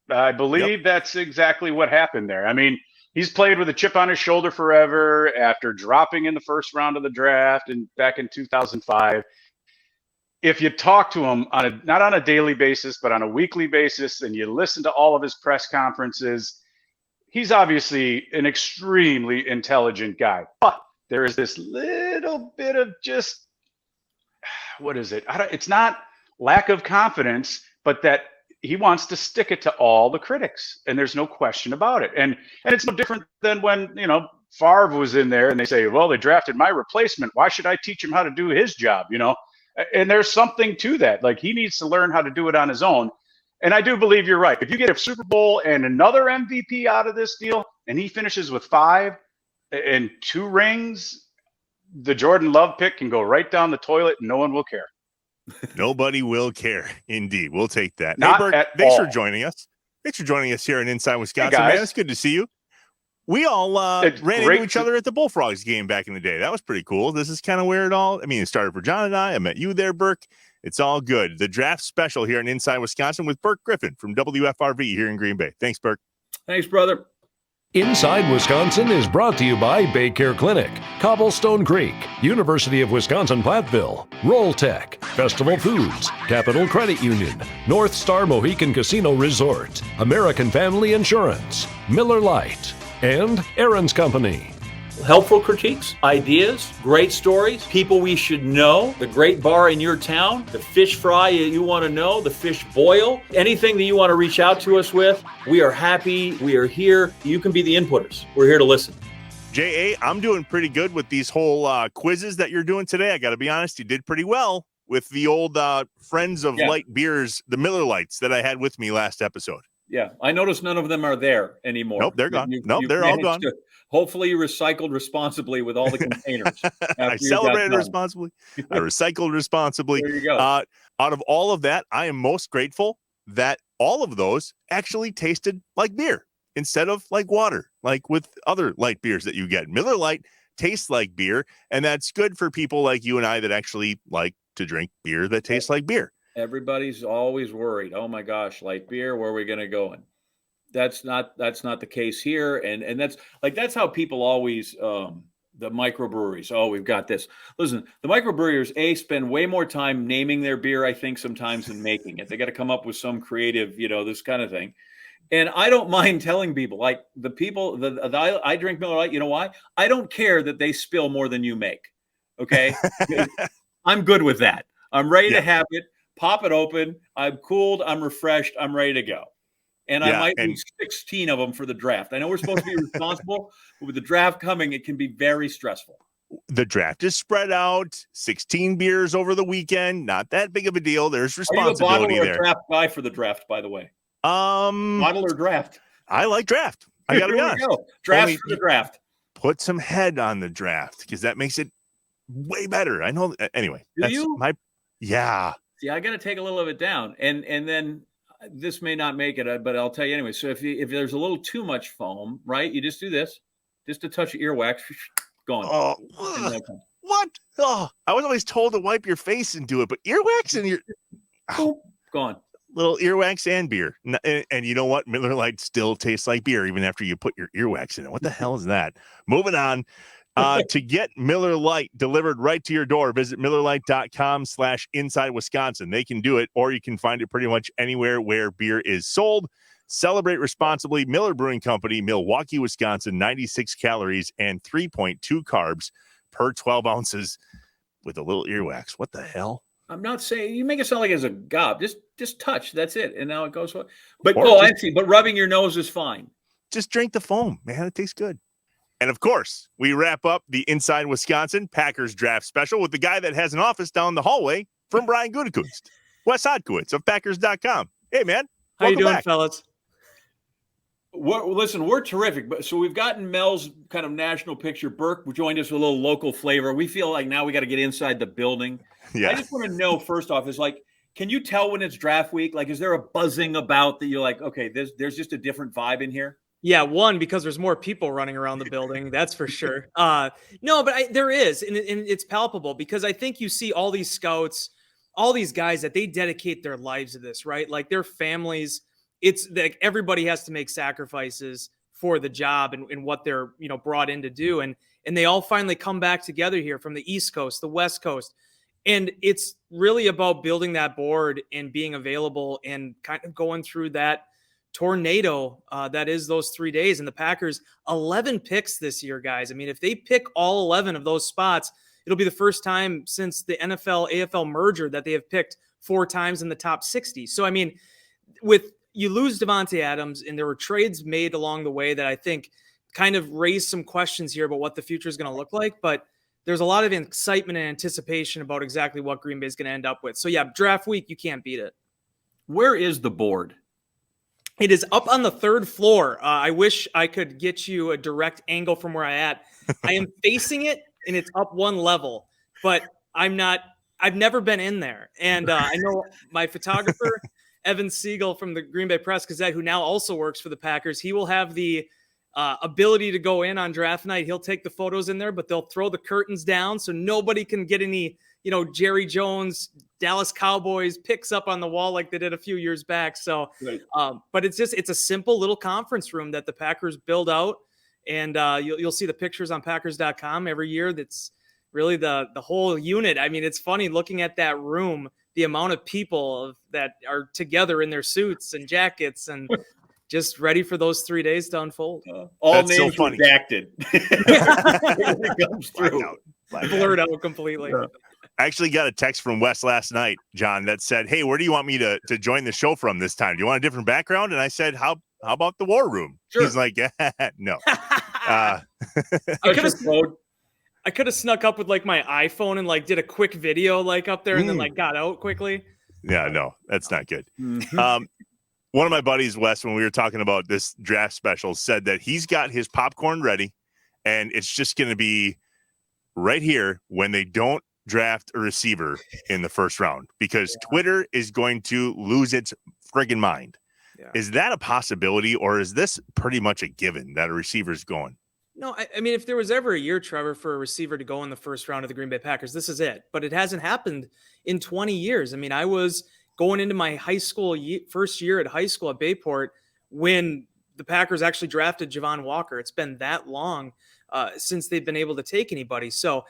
F: I believe that's exactly what happened there. I mean, he's played with a chip on his shoulder forever after dropping in the first round of the draft and back in 2005. If you talk to him not on a daily basis, but on a weekly basis, and you listen to all of his press conferences, he's obviously an extremely intelligent guy. But there is this little bit of just, what is it? It's not lack of confidence, but that he wants to stick it to all the critics, and there's no question about it. And it's no different than when, Favre was in there and they say, well, they drafted my replacement. Why should I teach him how to do his job, And there's something to that. Like, he needs to learn how to do it on his own. And I do believe you're right. If you get a Super Bowl and another MVP out of this deal, and he finishes with 5 and 2 rings, the Jordan Love pick can go right down the toilet and no one will care.
A: Nobody will care. Indeed. We'll take that.
F: Not
A: Burke,
F: at
A: thanks
F: all.
A: for joining us. Thanks for joining us here in Inside Wisconsin,
F: Hey, guys.
A: man. It's good to see you. We all
F: It's
A: ran
F: great
A: into each other at the Bullfrogs game back in the day. That was pretty cool. This is kind of where it all, it started for John and I. I met you there, Burke. It's all good. The draft special here in Inside Wisconsin with Burke Griffin from WFRV here in Green Bay. Thanks, Burke.
E: Thanks, brother.
D: Inside Wisconsin is brought to you by Baycare Clinic, Cobblestone Creek, University of Wisconsin-Platteville, Roll Tech, Festival Foods, Capital Credit Union, North Star Mohican Casino Resort, American Family Insurance, Miller Lite, and Aaron's Company.
E: Helpful critiques, ideas, great stories, people we should know, the great bar in your town, the fish fry you want to know, the fish boil, anything that you want to reach out to us with. We are happy. We are here. You can be the inputters. We're here to listen.
A: J.A., I'm doing pretty good with these whole quizzes that you're doing today. I got to be honest, you did pretty well with the old Friends of Light Beers, the Miller Lights that I had with me last episode.
E: Yeah, I noticed none of them are there anymore.
A: Nope, they're gone. They're all gone.
E: Hopefully you recycled responsibly with all the containers.
A: I celebrated responsibly. I recycled responsibly.
E: There you go.
A: Out of all of that, I am most grateful that all of those actually tasted like beer instead of like water, like with other light beers that you get. Miller Lite tastes like beer, and that's good for people like you and I that actually like to drink beer that tastes like beer.
E: Everybody's always worried. Oh my gosh, light beer, where are we going to go? And that's not the case here. And that's how people always, the microbreweries. Oh, we've got this. Listen, the microbreweries, spend way more time naming their beer, I think, sometimes than making it. They got to come up with some creative, this kind of thing. And I don't mind telling people, like the people that I drink Miller Lite, you know why? I don't care that they spill more than you make. Okay. I'm good with that. I'm ready to have it. Pop it open. I'm cooled. I'm refreshed. I'm ready to go. And I might need 16 of them for the draft. I know we're supposed to be responsible, but with the draft coming, it can be very stressful.
A: The draft is spread out. 16 beers over the weekend. Not that big of a deal. There's responsibility
E: Are you a bottle or
A: there.
E: A draft guy for the draft, by the way? Bottle or draft?
A: I like draft. I got to be honest.
E: Draft for the draft.
A: Put some head on the draft because that makes it way better. I know. Anyway, yeah.
E: See, I got to take a little of it down, and then this may not make it, but I'll tell you anyway. So if there's a little too much foam, right, you just do this, just a touch of earwax, gone.
A: Oh, what? Oh, I was always told to wipe your face and do it, but earwax and
E: gone.
A: Little earwax and beer, and you know what? Miller Lite still tastes like beer even after you put your earwax in it. What the hell is that? Moving on. To get Miller Lite delivered right to your door, visit MillerLite.com/InsideWisconsin. They can do it, or you can find it pretty much anywhere where beer is sold. Celebrate responsibly. Miller Brewing Company, Milwaukee, Wisconsin, 96 calories and 3.2 carbs per 12 ounces with a little earwax. What the hell?
E: I'm not saying you make it sound like it's a gob. Just touch. That's it. And now it goes. But I see. But rubbing your nose is fine.
A: Just drink the foam, man. It tastes good. And of course, we wrap up the Inside Wisconsin Packers draft special with the guy that has an office down the hallway from Brian Gutekunst, Wes Hodkiewicz of Packers.com. Hey, man.
G: How you doing, fellas?
E: Listen, we're terrific. But so we've gotten Mel's kind of national picture. Burke joined us with a little local flavor. We feel like now we got to get inside the building. Yeah. I just want to know, first off, is like, can you tell when it's draft week? Like, is there a buzzing about that you're like, okay, there's just a different vibe in here?
G: Yeah, one, because there's more people running around the building. That's for sure. No, but there is, and it's palpable because I think you see all these scouts, all these guys that they dedicate their lives to this, right? Like their families, it's like everybody has to make sacrifices for the job and what they're, brought in to do. And they all finally come back together here from the East Coast, the West Coast. And it's really about building that board and being available and kind of going through that tornado that is those 3 days. And the Packers, 11 picks this year, guys. I mean, if they pick all 11 of those spots, it'll be the first time since the NFL AFL merger that they have picked 4 times in the top 60. So, I mean, you lose Devontae Adams, and there were trades made along the way that I think kind of raised some questions here about what the future is going to look like. But there's a lot of excitement and anticipation about exactly what Green Bay is going to end up with. So, yeah, draft week, you can't beat it.
E: Where is the board?
G: It is up on the 3rd floor. I wish I could get you a direct angle from where I at. I am facing it, and it's up one level, but I've never been in there. And I know my photographer, Evan Siegel from the Green Bay Press Gazette, who now also works for the Packers, he will have the ability to go in on draft night. He'll take the photos in there, but they'll throw the curtains down so nobody can get any, Jerry Jones, Dallas Cowboys picks up on the wall like they did a few years back. So,
E: Right.
G: but it's a simple little conference room that the Packers build out. And you'll see the pictures on Packers.com every year. That's really the whole unit. I mean, it's funny looking at that room, the amount of people that are together in their suits and jackets and just ready for those 3 days to unfold.
E: All
A: That's so
E: names
A: funny.
E: redacted. It comes through.
G: Blurred out completely.
E: Yeah.
A: I actually got a text from Wes last night, John, that said, "Hey, where do you want me to join the show from this time? Do you want a different background?" And I said, "How about the War Room?"
E: Sure.
A: He's like, "No."
G: I could have snuck up with like my iPhone and like did a quick video like up there and then like got out quickly.
A: Yeah, no, that's not good.
E: Mhm.
A: One of my buddies, Wes, when we were talking about this draft special, said that he's got his popcorn ready, and it's just going to be right here when they don't draft a receiver in the first round, because Twitter is going to lose its friggin' mind.
G: Yeah.
A: Is that a possibility, or is this pretty much a given that a receiver's going?
G: No, I mean, if there was ever a year, Trevor, for a receiver to go in the first round of the Green Bay Packers, this is it. But it hasn't happened in 20 years. I mean, I was going into my high school first year at high school at Bayport when the Packers actually drafted Javon Walker. It's been that long since they've been able to take anybody. So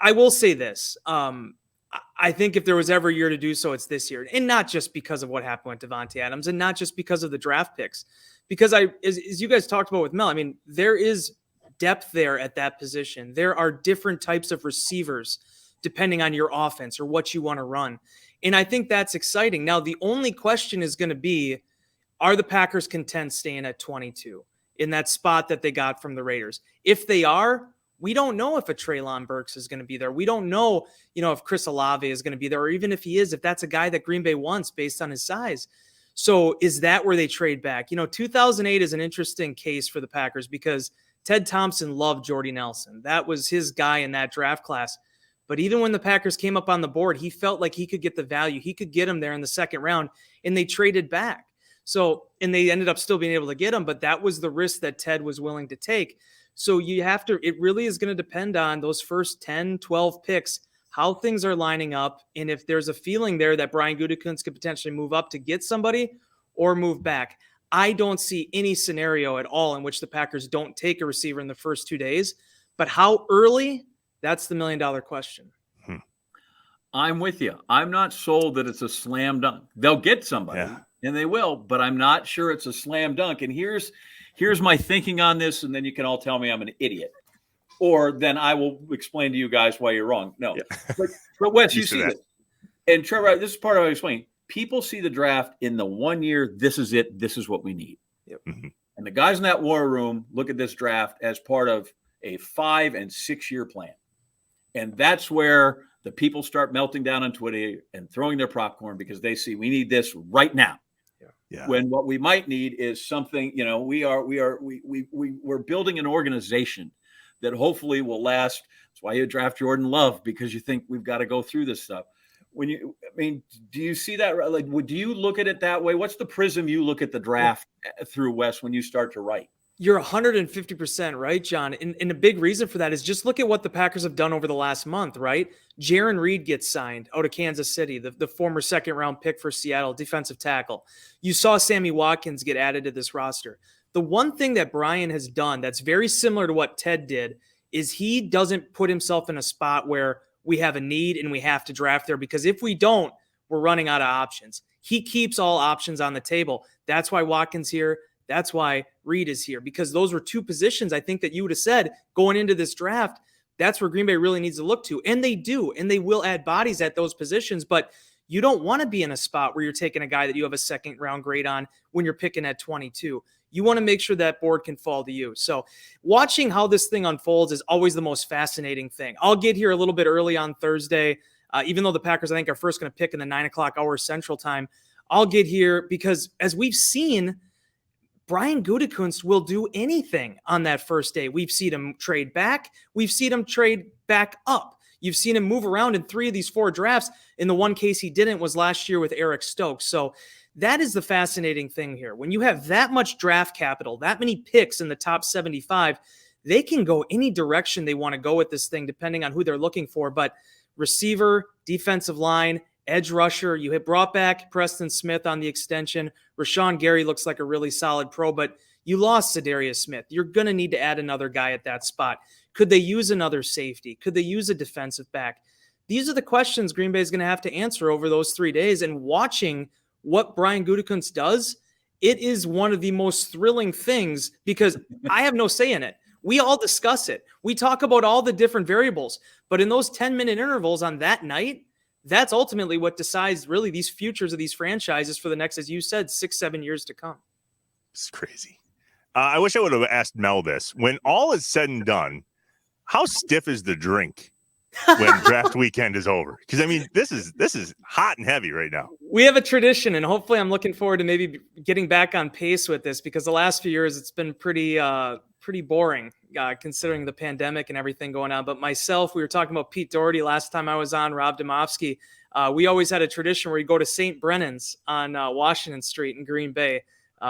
G: I will say this. I think if there was ever a year to do so, it's this year. And not just because of what happened with Devontae Adams and not just because of the draft picks. Because as you guys talked about with Mel, I mean, there is depth there at that position. There are different types of receivers depending on your offense or what you want to run. And I think that's exciting. Now, the only question is going to be, are the Packers content staying at 22 in that spot that they got from the Raiders? If they are, we don't know if a Treylon Burks is going to be there. We don't know, if Chris Olave is going to be there, or even if he is, if that's a guy that Green Bay wants based on his size. So is that where they trade back? 2008 is an interesting case for the Packers because Ted Thompson loved Jordy Nelson. That was his guy in that draft class. But even when the Packers came up on the board, he felt like he could get the value. He could get him there in the second round, and they traded back. So, and they ended up still being able to get him, but that was the risk that Ted was willing to take. So it really is going to depend on those first 10, 12 picks, how things are lining up. And if there's a feeling there that Brian Gutekunst could potentially move up to get somebody or move back. I don't see any scenario at all in which the Packers don't take a receiver in the first 2 days, but how early, that's the $1 million question.
E: I'm with you. I'm not sold that it's a slam dunk. They'll get somebody and they will, but I'm not sure it's a slam dunk. And here's my thinking on this. And then you can all tell me I'm an idiot. Or then I will explain to you guys why you're wrong. No, but Wes, you see this. And Trevor, this is part of what I explained. People see the draft in the 1 year. This is it. This is what we need.
G: Yep.
A: Mm-hmm.
E: And the guys in that war room look at this draft as part of a 5 and 6 year plan. And that's where the people start melting down on Twitter and throwing their popcorn because they see we need this right now.
A: Yeah.
E: When what we might need is something, we're building an organization that hopefully will last. That's why you draft Jordan Love, because you think we've got to go through this stuff. Do you see that? Like, do you look at it that way? What's the prism you look at the draft through, Wes, when you start to write?
G: You're 150% right, John. And a big reason for that is just look at what the Packers have done over the last month, right? Jaron Reed gets signed out of Kansas City, the former second-round pick for Seattle, defensive tackle. You saw Sammy Watkins get added to this roster. The one thing that Brian has done that's very similar to what Ted did is he doesn't put himself in a spot where we have a need and we have to draft there, because if we don't, we're running out of options. He keeps all options on the table. That's why Watkins here. That's why Reed is here, because those were two positions I think that you would have said going into this draft, that's where Green Bay really needs to look to. And they do, and they will add bodies at those positions, but you don't want to be in a spot where you're taking a guy that you have a second round grade on when you're picking at 22. You want to make sure that board can fall to you. So watching how this thing unfolds is always the most fascinating thing. I'll get here a little bit early on Thursday, even though the Packers, I think, are first going to pick in the 9 o'clock hour Central Time. I'll get here because, as we've seen, Brian Gutekunst will do anything on that first day. We've seen him trade back. We've seen him trade back up. You've seen him move around in 3 of these 4 drafts. In the one case he didn't was last year with Eric Stokes. So That is the fascinating thing here. When you have that much draft capital, that many picks in the top 75, they can go any direction they want to go with this thing, depending on who they're looking for. But receiver, defensive line, edge rusher, you had brought back Preston Smith on the extension. Rashawn Gary looks like a really solid pro, but you lost Za'Darius Smith. You're going to need to add another guy at that spot. Could they use another safety? Could they use a defensive back? These are the questions Green Bay is going to have to answer over those 3 days. And watching what Brian Gutekunst does, it is one of the most thrilling things because I have no say in it. We all discuss it. We talk about all the different variables, but in those 10-minute intervals on that night, that's ultimately what decides really these futures of these franchises for the next, as you said, 6-7 years to come.
A: It's crazy. I wish I would have asked Mel this. When all is said and done, how stiff is the drink when draft weekend is over? Because, I mean, this is hot and heavy right now.
G: We have a tradition, and hopefully I'm looking forward to maybe getting back on pace with this because the last few years it's been pretty boring considering the pandemic and everything going on. But myself, we were talking about Pete Doherty last time I was on, Rob Domofsky. We always had a tradition where you go to St. Brennan's on Washington Street in Green Bay.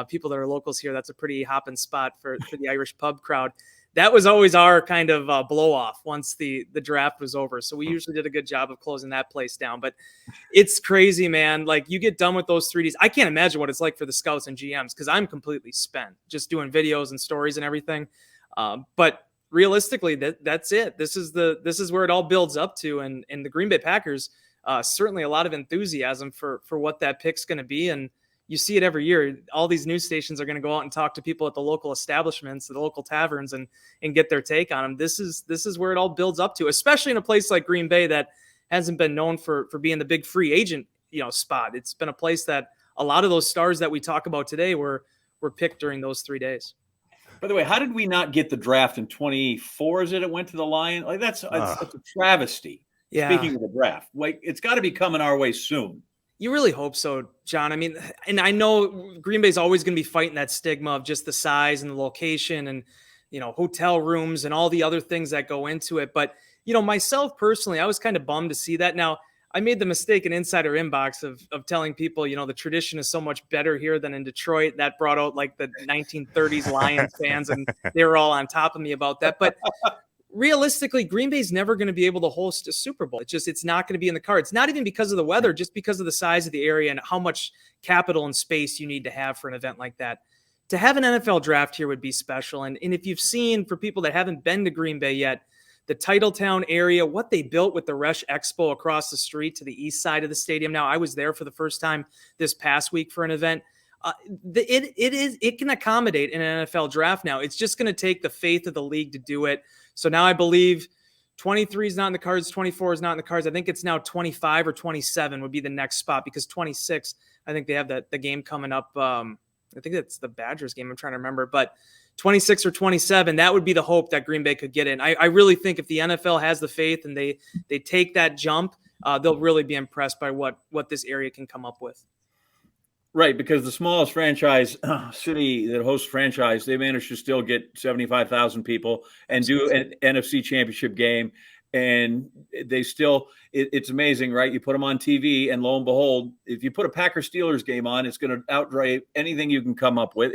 G: People that are locals here, that's a pretty hopping spot for the Irish pub crowd. That was always our kind of blow off once the draft was over. So we usually did a good job of closing that place down. But it's crazy, man. Like you get done with those 3 days. I can't imagine what it's like for the scouts and GMs because I'm completely spent just doing videos and stories and everything. But realistically, that's it. This is where it all builds up to. And the Green Bay Packers, certainly a lot of enthusiasm for what that pick's going to be. And you see it every year. All these news stations are going to go out and talk to people at the local establishments, the local taverns, and get their take on them. This is where it all builds up to, especially in a place like Green Bay that hasn't been known for being the big free agent, spot. It's been a place that a lot of those stars that we talk about today were picked during those 3 days.
E: By the way, how did we not get the draft in 24? Is it went to the Lions? Like that's a travesty.
G: Yeah.
E: Speaking of the draft, like it's got to be coming our way soon.
G: You really hope so, John. I mean, and I know Green Bay's always going to be fighting that stigma of just the size and the location and, hotel rooms and all the other things that go into it. But, myself personally, I was kind of bummed to see that. Now, I made the mistake in Insider Inbox of telling people, the tradition is so much better here than in Detroit. That brought out like the 1930s Lions fans, and they were all on top of me about that. But realistically, Green Bay's never going to be able to host a Super Bowl. It's not going to be in the cards, not even because of the weather, just because of the size of the area and how much capital and space you need to have for an event like that. To have an NFL draft here would be special. And if you've seen, for people that haven't been to Green Bay yet, the Titletown area, what they built with the Resch Expo across the street to the east side of the stadium. Now, I was there for the first time this past week for an event. It can accommodate an NFL draft now. It's just going to take the faith of the league to do it. So now I believe 23 is not in the cards, 24 is not in the cards. I think it's now 25 or 27 would be the next spot because 26, I think they have the game coming up. I think that's the Badgers game. I'm trying to remember, but 26 or 27, that would be the hope that Green Bay could get in. I really think if the NFL has the faith and they take that jump, they'll really be impressed by what this area can come up with.
E: Right, because the smallest franchise city that hosts franchise, they managed to still get 75,000 people and do an NFC championship game. And they still, it's amazing, right? You put them on TV and lo and behold, if you put a Packers Steelers game on, it's going to outdrive anything you can come up with.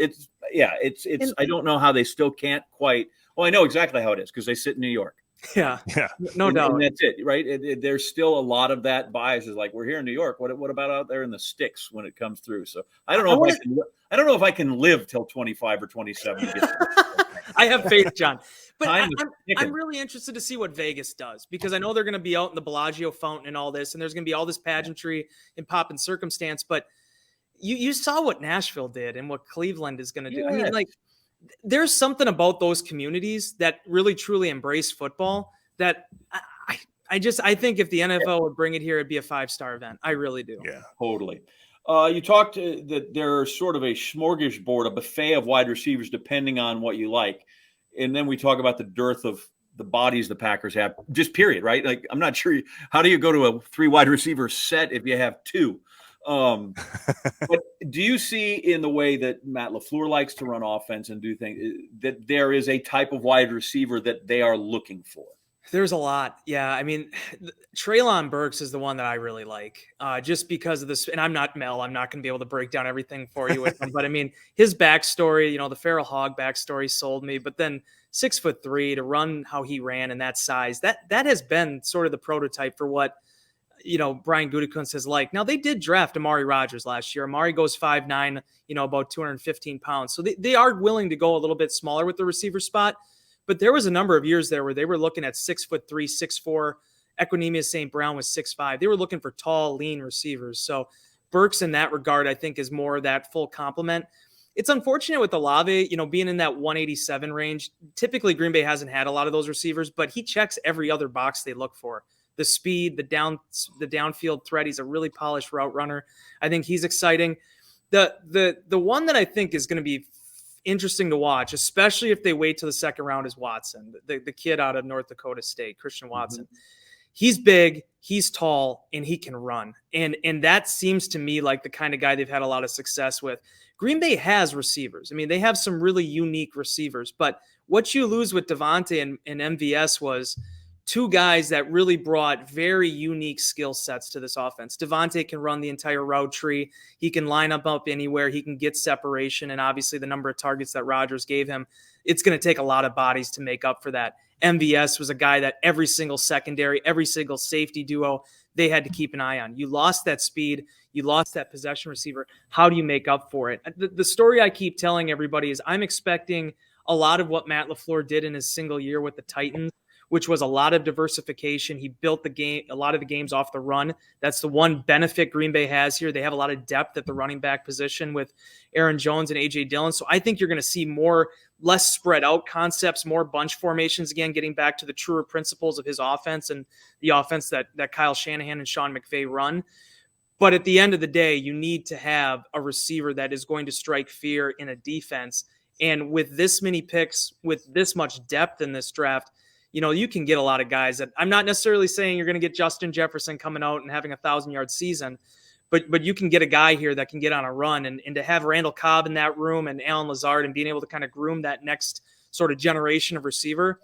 E: I don't know how they still can't quite. Well, I know exactly how it is because they sit in New York.
G: Yeah, no doubt.
E: And that's it, right? There's still a lot of that bias. Is like we're here in New York. What about out there in the sticks when it comes through? So I don't know if I can live till 25 or 27.
G: I have faith, John. But I'm really interested to see what Vegas does because I know they're going to be out in the Bellagio fountain and all this, and there's going to be all this pageantry and pop and circumstance. But you saw what Nashville did and what Cleveland is going to do.
E: Yes.
G: I mean, like. There's something about those communities that really truly embrace football that I think if the NFL would bring it here, it'd be a 5-star event. I really do.
E: Yeah, totally. You talked that there's sort of a smorgasbord, a buffet of wide receivers, depending on what you like. And then we talk about the dearth of the bodies the Packers have, just period, right? Like, I'm not sure. How do you go to a 3 wide receiver set if you have 2? But do you see in the way that Matt LaFleur likes to run offense and do things that there is a type of wide receiver that they are looking for?
G: There's a lot. Yeah. I mean, Treylon Burks is the one that I really like, just because of this. And I'm not Mel. I'm not going to be able to break down everything for you with him. But I mean, his backstory, the Feral Hog backstory sold me. But then 6'3" to run how he ran in that size, that has been sort of the prototype for what, Brian Gutekunst has liked. Now, they did draft Amari Rodgers last year. Amari goes 5'9", about 215 pounds. So they are willing to go a little bit smaller with the receiver spot. But there was a number of years there where they were looking at 6'3", 6'4". Equinemius St. Brown was 6'5". They were looking for tall, lean receivers. So Burks in that regard, I think, is more that full complement. It's unfortunate with Olave, being in that 187 range. Typically, Green Bay hasn't had a lot of those receivers, but he checks every other box they look for. The speed, the downfield threat. He's a really polished route runner. I think he's exciting. The one that I think is going to be interesting to watch, especially if they wait till the second round, is Watson, the kid out of North Dakota State, Christian Watson. Mm-hmm. He's big, he's tall, and he can run. And that seems to me like the kind of guy they've had a lot of success with. Green Bay has receivers. I mean, they have some really unique receivers, but what you lose with Devontae and MVS was two guys that really brought very unique skill sets to this offense. Devontae can run the entire route tree. He can line up anywhere. He can get separation. And obviously the number of targets that Rodgers gave him, it's going to take a lot of bodies to make up for that. MVS was a guy that every single secondary, every single safety duo, they had to keep an eye on. You lost that speed. You lost that possession receiver. How do you make up for it? The story I keep telling everybody is I'm expecting a lot of what Matt LaFleur did in his single year with the Titans, which was a lot of diversification. He built the game, a lot of the games off the run. That's the one benefit Green Bay has here. They have a lot of depth at the running back position with Aaron Jones and A.J. Dillon. So I think you're going to see less spread out concepts, more bunch formations, again, getting back to the truer principles of his offense and the offense that Kyle Shanahan and Sean McVay run. But at the end of the day, you need to have a receiver that is going to strike fear in a defense. And with this many picks, with this much depth in this draft, you can get a lot of guys that I'm not necessarily saying you're going to get Justin Jefferson coming out and having 1,000-yard season, but you can get a guy here that can get on a run, and to have Randall Cobb in that room and Alan Lazard and being able to kind of groom that next sort of generation of receiver.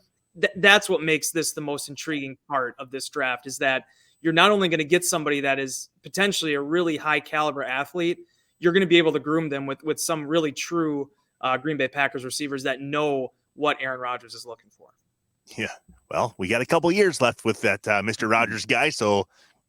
G: That's what makes this the most intriguing part of this draft, is that you're not only going to get somebody that is potentially a really high caliber athlete, you're going to be able to groom them with some really true Green Bay Packers receivers that know what Aaron Rodgers is looking for.
A: Yeah, well, we got a couple years left with that Mr. Rogers guy, so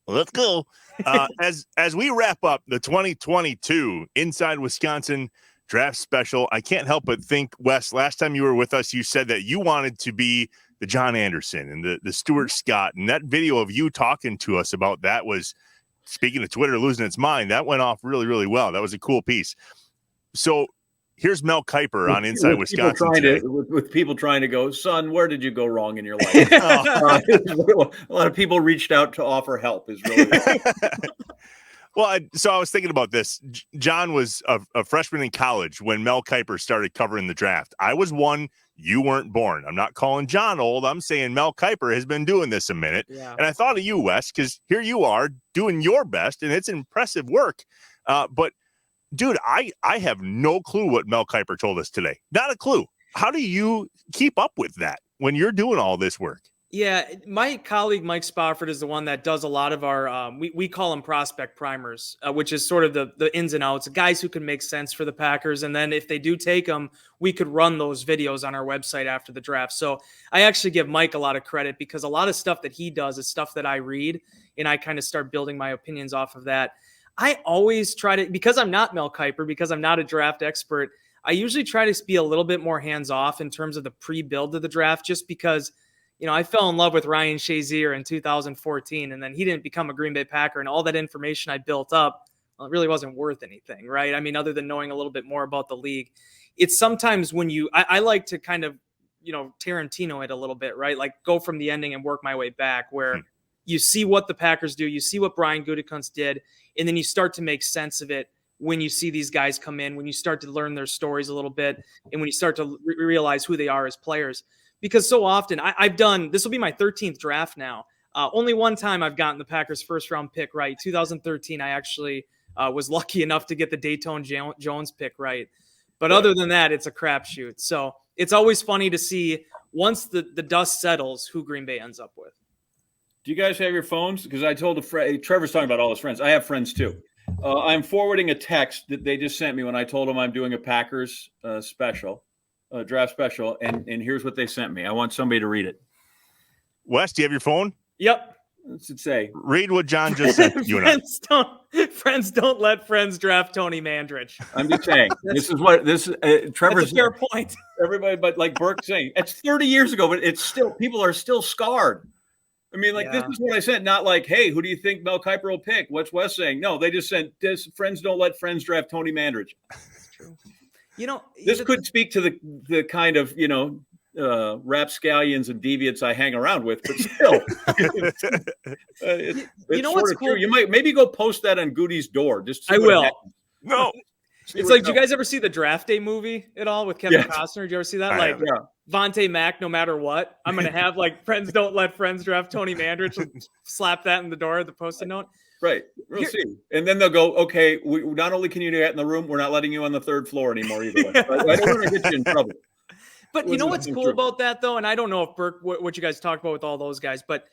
A: let's go. As we wrap up the 2022 Inside Wisconsin Draft Special, I can't help but think, Wes, last time you were with us, you said that you wanted to be the John Anderson and the Stuart Scott, and that video of you talking to us about that was, speaking of Twitter losing its mind, that went off really, really well. That was a cool piece. So here's Mel Kiper on Inside Wisconsin today.
E: With people trying to go, son, where did you go wrong in your life? A lot of people reached out to offer help. Is really.
A: Well, so I was thinking about this. John was a freshman in college when Mel Kiper started covering the draft. I was one. You weren't born. I'm not calling John old. I'm saying Mel Kiper has been doing this a minute. Yeah. And I thought of you, Wes, because here you are doing your best, and it's impressive work. But dude, I have no clue what Mel Kiper told us today. Not a clue. How do you keep up with that when you're doing all this work?
G: Yeah, my colleague Mike Spofford is the one that does a lot of our, we call them prospect primers, which is sort of the ins and outs, guys who can make sense for the Packers. And then if they do take them, we could run those videos on our website after the draft. So I actually give Mike a lot of credit, because a lot of stuff that he does is stuff that I read, and I kind of start building my opinions off of that. I always try to, because I'm not Mel Kiper, because I'm not a draft expert, I usually try to be a little bit more hands-off in terms of the pre-build of the draft, just because, I fell in love with Ryan Shazier in 2014, and then he didn't become a Green Bay Packer, and all that information I built up, well, it really wasn't worth anything, right? I mean, other than knowing a little bit more about the league. It's sometimes when I like to kind of, Tarantino it a little bit, right? Like go from the ending and work my way back, where you see what the Packers do, you see what Brian Gutekunst did, and then you start to make sense of it when you see these guys come in, when you start to learn their stories a little bit, and when you start to realize who they are as players. Because so often I've done, this will be my 13th draft now. Only one time I've gotten the Packers first round pick right. 2013, I actually was lucky enough to get the Dayton Jones pick right. But other than that, it's a crapshoot. So it's always funny to see once the dust settles, who Green Bay ends up with.
E: Do you guys have your phones? Because I told Trevor's talking about all his friends. I have friends too. I'm forwarding a text that they just sent me when I told them I'm doing a Packers special, draft special, and here's what they sent me. I want somebody to read it.
A: Wes, do you have your phone?
G: Yep.
E: What's it say?
A: Read what John just sent you and I.
G: Friends don't let friends draft Tony Mandrich.
E: I'm just saying. This is what this Trevor's
G: That's a fair point.
E: Everybody, but like Burke saying, it's 30 years ago, but it's still people are still scarred. I mean, like this is what I said. Not like, hey, who do you think Mel Kiper will pick? What's Wes saying? No, they just said friends don't let friends draft Tony Mandrich.
G: That's true. You know,
E: this could speak to the kind of rapscallions and deviants I hang around with, but still, it's
G: you know what's cool?
E: True. You might maybe go post that on Goody's door. Just
G: I will.
A: No.
G: It's like, do you guys ever see the Draft Day movie at all with Kevin Costner? Did you ever see that? Vontae Mack, no matter what, I'm going to have friends don't let friends draft Tony Mandrich. Slap that in the door, the Post-it note.
E: Right. We'll see. And then they'll go, okay, we not only can you do that in the room, we're not letting you on the third floor anymore either. I don't want to get you in trouble.
G: But you know what's cool about that, though? And I don't know if Burke, what you guys talk about with all those guys, but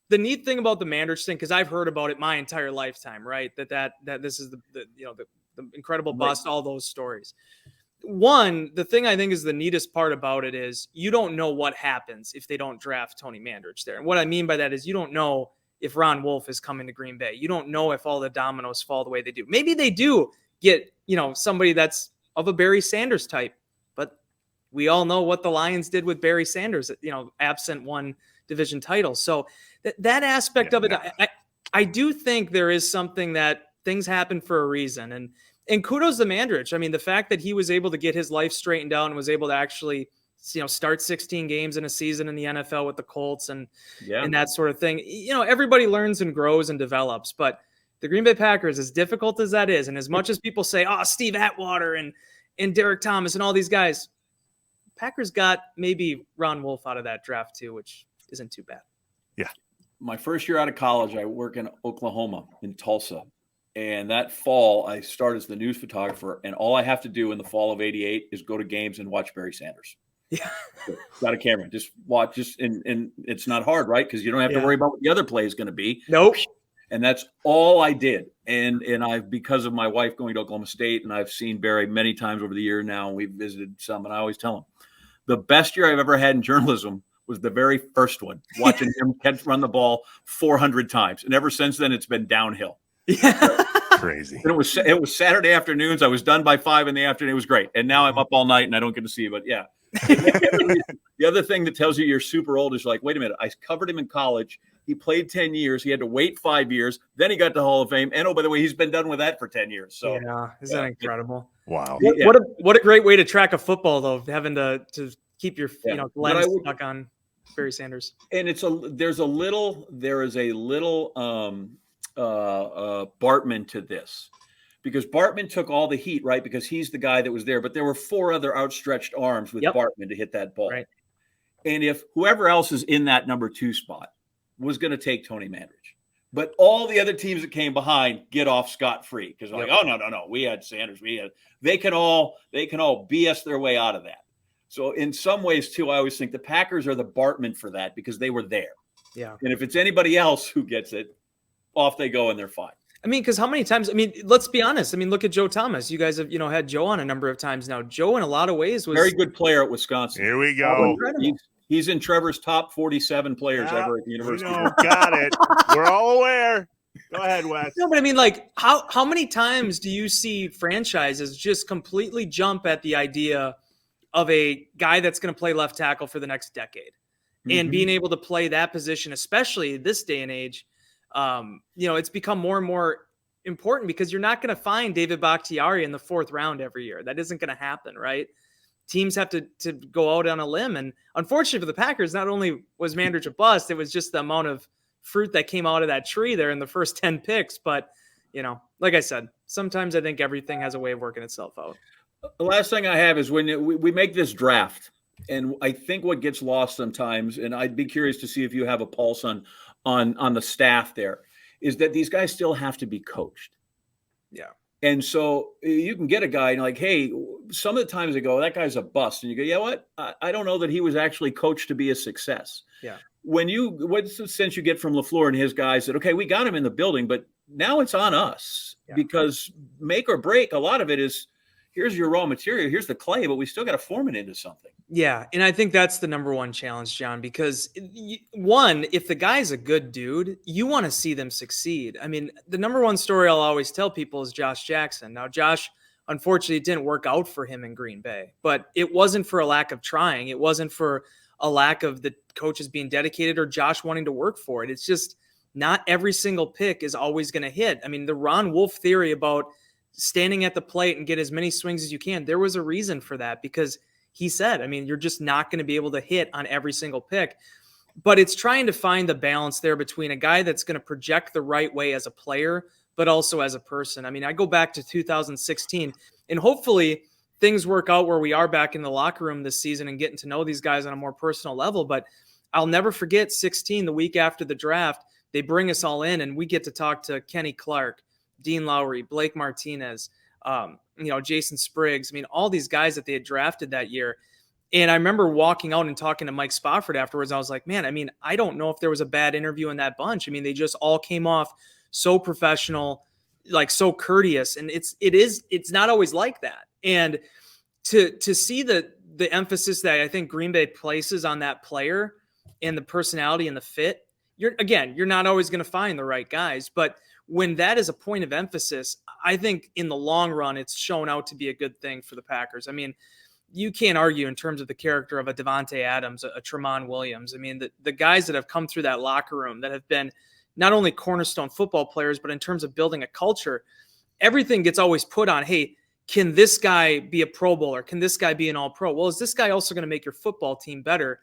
G: the neat thing about the Mandrich thing, because I've heard about it my entire lifetime, right? That this is the incredible bust, all those stories. One, the thing I think is the neatest part about it is you don't know what happens if they don't draft Tony Mandrich there. And what I mean by that is you don't know if Ron Wolf is coming to Green Bay. You don't know if all the dominoes fall the way they do. Maybe they do get, somebody that's of a Barry Sanders type, but we all know what the Lions did with Barry Sanders, absent one division title. So that aspect of it, I do think there is something that things happen for a reason. And kudos to Mandrich. I mean, the fact that he was able to get his life straightened out and was able to actually, start 16 games in a season in the NFL with the Colts and that sort of thing. Everybody learns and grows and develops, but the Green Bay Packers, as difficult as that is, and as much as people say, Steve Atwater and Derek Thomas and all these guys, Packers got maybe Ron Wolf out of that draft too, which isn't too bad.
A: Yeah.
E: My first year out of college, I work in Oklahoma, in Tulsa. And that fall, I started as the news photographer, and all I have to do in the fall of '88 is go to games and watch Barry Sanders.
G: Yeah,
E: got a camera, just watch, and it's not hard, right? Because you don't have to worry about what the other play is going to be.
G: Nope.
E: And that's all I did. And I've, because of my wife going to Oklahoma State, and I've seen Barry many times over the year now, and we've visited some, and I always tell him the best year I've ever had in journalism was the very first one, watching him run the ball 400 times, and ever since then it's been downhill.
G: Yeah.
A: Crazy.
E: And it was Saturday afternoons. I was done by 5 p.m. It was great. And now I'm up all night and I don't get to see it. But yeah. The other thing that tells you you're super old is like, wait a minute, I covered him in college. He played 10 years. He had to wait 5 years. Then he got to Hall of Fame. And by the way, he's been done with that for 10 years. So
G: isn't that incredible?
A: Wow.
G: What a great way to track a football, though, having to keep your lens stuck on Barry Sanders.
E: And there is a little Bartman to this, because Bartman took all the heat, right? Because he's the guy that was there, but there were 4 other outstretched arms with Bartman to hit that ball.
G: Right.
E: And if whoever else is in that number 2 spot was going to take Tony Mandrich, but all the other teams that came behind get off scot-free because like, oh no, we had Sanders, they can all BS their way out of that. So in some ways too, I always think the Packers are the Bartman for that because they were there.
G: Yeah.
E: And if it's anybody else who gets it, off they go and they're fine.
G: I mean, because how many times? I mean, let's be honest. I mean, look at Joe Thomas. You guys have had Joe on a number of times now. Joe, in a lot of ways, was
E: very good player at Wisconsin.
A: Here we go.
E: He's in Trevor's top 47 players ever at the university.
A: Got it. We're all aware. Go ahead, Wes.
G: No, but I mean, like, how many times do you see franchises just completely jump at the idea of a guy that's going to play left tackle for the next decade, and being able to play that position, especially this day and age? It's become more and more important because you're not going to find David Bakhtiari in the 4th round every year. That isn't going to happen, right? Teams have to go out on a limb. And unfortunately for the Packers, not only was Mandrich a bust, it was just the amount of fruit that came out of that tree there in the first 10 picks. But, like I said, sometimes I think everything has a way of working itself out.
E: The last thing I have is when we make this draft, and I think what gets lost sometimes, and I'd be curious to see if you have a pulse on the staff there, is that these guys still have to be coached.
G: Yeah.
E: And so you can get a guy and like, hey, some of the times they go, that guy's a bust. And you go, yeah, what? I don't know that he was actually coached to be a success.
G: Yeah.
E: What's the sense you get from LaFleur and his guys that, okay, we got him in the building, but now it's on us because make or break, a lot of it is, here's your raw material, here's the clay, but we still got to form it into something.
G: Yeah. And I think that's the number one challenge, John, because one, if the guy's a good dude, you want to see them succeed. I mean, the number one story I'll always tell people is Josh Jackson. Now, Josh, unfortunately, it didn't work out for him in Green Bay, but it wasn't for a lack of trying. It wasn't for a lack of the coaches being dedicated or Josh wanting to work for it. It's just not every single pick is always going to hit. I mean, the Ron Wolf theory about standing at the plate and get as many swings as you can, there was a reason for that because he said, I mean, you're just not going to be able to hit on every single pick. But it's trying to find the balance there between a guy that's going to project the right way as a player, but also as a person. I mean, I go back to 2016 and hopefully things work out where we are back in the locker room this season and getting to know these guys on a more personal level. But I'll never forget 16, the week after the draft, they bring us all in and we get to talk to Kenny Clark, Dean Lowry, Blake Martinez, Jason Spriggs. I mean, all these guys that they had drafted that year. And I remember walking out and talking to Mike Spofford afterwards. I was like, man, I mean, I don't know if there was a bad interview in that bunch. I mean, they just all came off so professional, like so courteous. And it's not always like that. And to see the emphasis that I think Green Bay places on that player and the personality and the fit, you're not always going to find the right guys, but when that is a point of emphasis, I think in the long run, it's shown out to be a good thing for the Packers. I mean, you can't argue in terms of the character of a Devontae Adams, a Tramon Williams. I mean, the guys that have come through that locker room that have been not only cornerstone football players, but in terms of building a culture, everything gets always put on, hey, can this guy be a Pro Bowler? Can this guy be an All-Pro? Well, is this guy also going to make your football team better,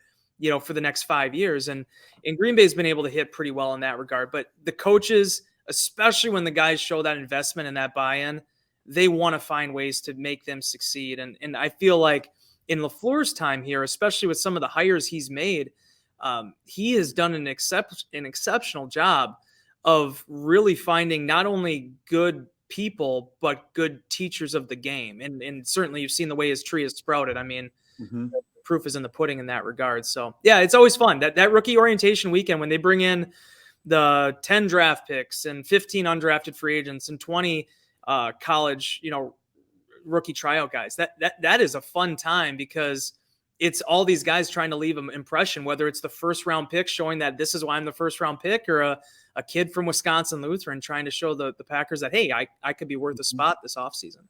G: for the next 5 years? And Green Bay has been able to hit pretty well in that regard. But the coaches, especially when the guys show that investment and that buy-in, they want to find ways to make them succeed. And I feel like in LaFleur's time here, especially with some of the hires he's made, he has done an exceptional job of really finding not only good people, but good teachers of the game. And certainly you've seen the way his tree has sprouted. I mean, the proof is in the pudding in that regard. So yeah, it's always fun that rookie orientation weekend when they bring in the 10 draft picks and 15 undrafted free agents and 20 college, rookie tryout guys. That is a fun time because it's all these guys trying to leave an impression, whether it's the first round pick showing that this is why I'm the first round pick, or a kid from Wisconsin Lutheran trying to show the Packers that, hey, I could be worth a spot this offseason.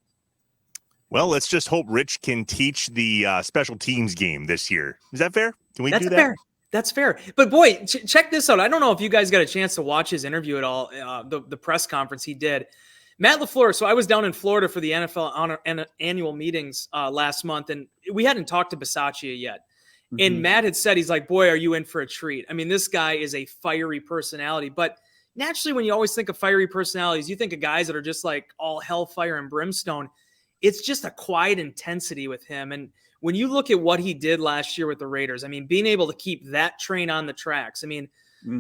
A: Well, let's just hope Rich can teach the special teams game this year. Is that fair? Can we do that?
G: Fair. That's fair. But boy, check this out. I don't know if you guys got a chance to watch his interview at all, the press conference he did. Matt LaFleur. So I was down in Florida for the NFL annual meetings last month, and we hadn't talked to Bisaccia yet. Mm-hmm. And Matt had said, he's like, boy, are you in for a treat? I mean, this guy is a fiery personality. But naturally, when you always think of fiery personalities, you think of guys that are just like all hellfire and brimstone. It's just a quiet intensity with him. And when you look at what he did last year with the Raiders, I mean, being able to keep that train on the tracks. I mean,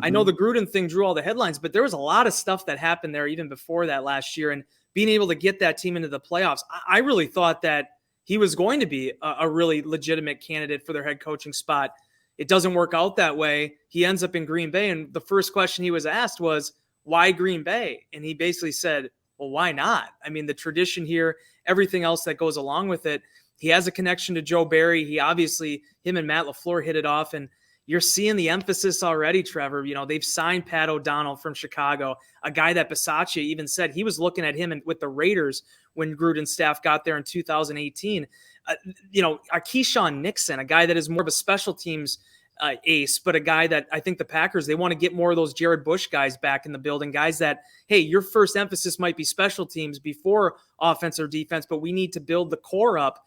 G: I know the Gruden thing drew all the headlines, but there was a lot of stuff that happened there even before that last year. And being able to get that team into the playoffs, I really thought that he was going to be a really legitimate candidate for their head coaching spot. It doesn't work out that way. He ends up in Green Bay. And the first question he was asked was, why Green Bay? And he basically said, well, why not? I mean, the tradition here, everything else that goes along with it. He has a connection to Joe Barry. Him and Matt LaFleur hit it off. And you're seeing the emphasis already, Trevor. They've signed Pat O'Donnell from Chicago, a guy that Bisaccia even said he was looking at him with the Raiders when Gruden's staff got there in 2018. A Keyshawn Nixon, a guy that is more of a special teams ace, but a guy that I think the Packers, they want to get more of those Jared Bush guys back in the building, guys that, hey, your first emphasis might be special teams before offense or defense, but we need to build the core up.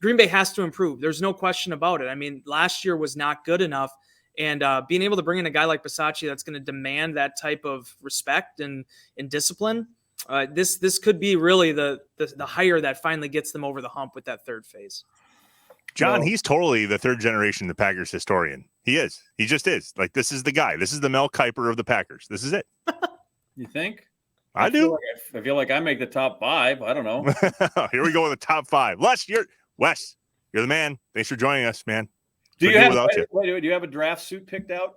G: Green Bay has to improve. There's no question about it. I mean, last year was not good enough, and being able to bring in a guy like Bisaccia that's going to demand that type of respect and discipline, this could be really the hire that finally gets them over the hump with that third phase.
A: John, he's totally the third generation the Packers historian. He is. He just is. Like, this is the guy. This is the Mel Kiper of the Packers. This is it.
E: You think?
A: I do.
E: I feel like I make the top 5. I don't know.
A: Here we go with the top 5. Wes, you're the man. Thanks for joining us, man.
E: Do you have a draft suit picked out?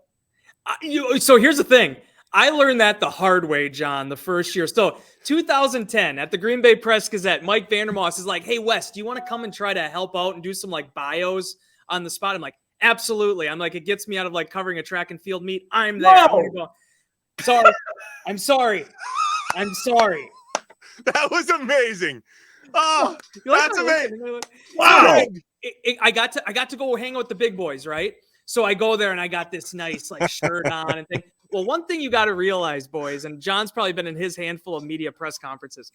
G: So here's the thing. I learned that the hard way, John, the first year. So 2010 at the Green Bay Press Gazette, Mike Vandermoss is like, "Hey, Wes, do you want to come and try to help out and do some like bios on the spot?" I'm like, "Absolutely." I'm like, it gets me out of like covering a track and field meet. I'm there.
E: No!
G: Sorry. I'm sorry.
A: That was amazing. Oh, that's amazing.
G: Wow. I got to go hang out with the big boys, right? So I go there and I got this nice like shirt on and thing. Well, one thing you got to realize, boys, and John's probably been in his handful of media press conferences.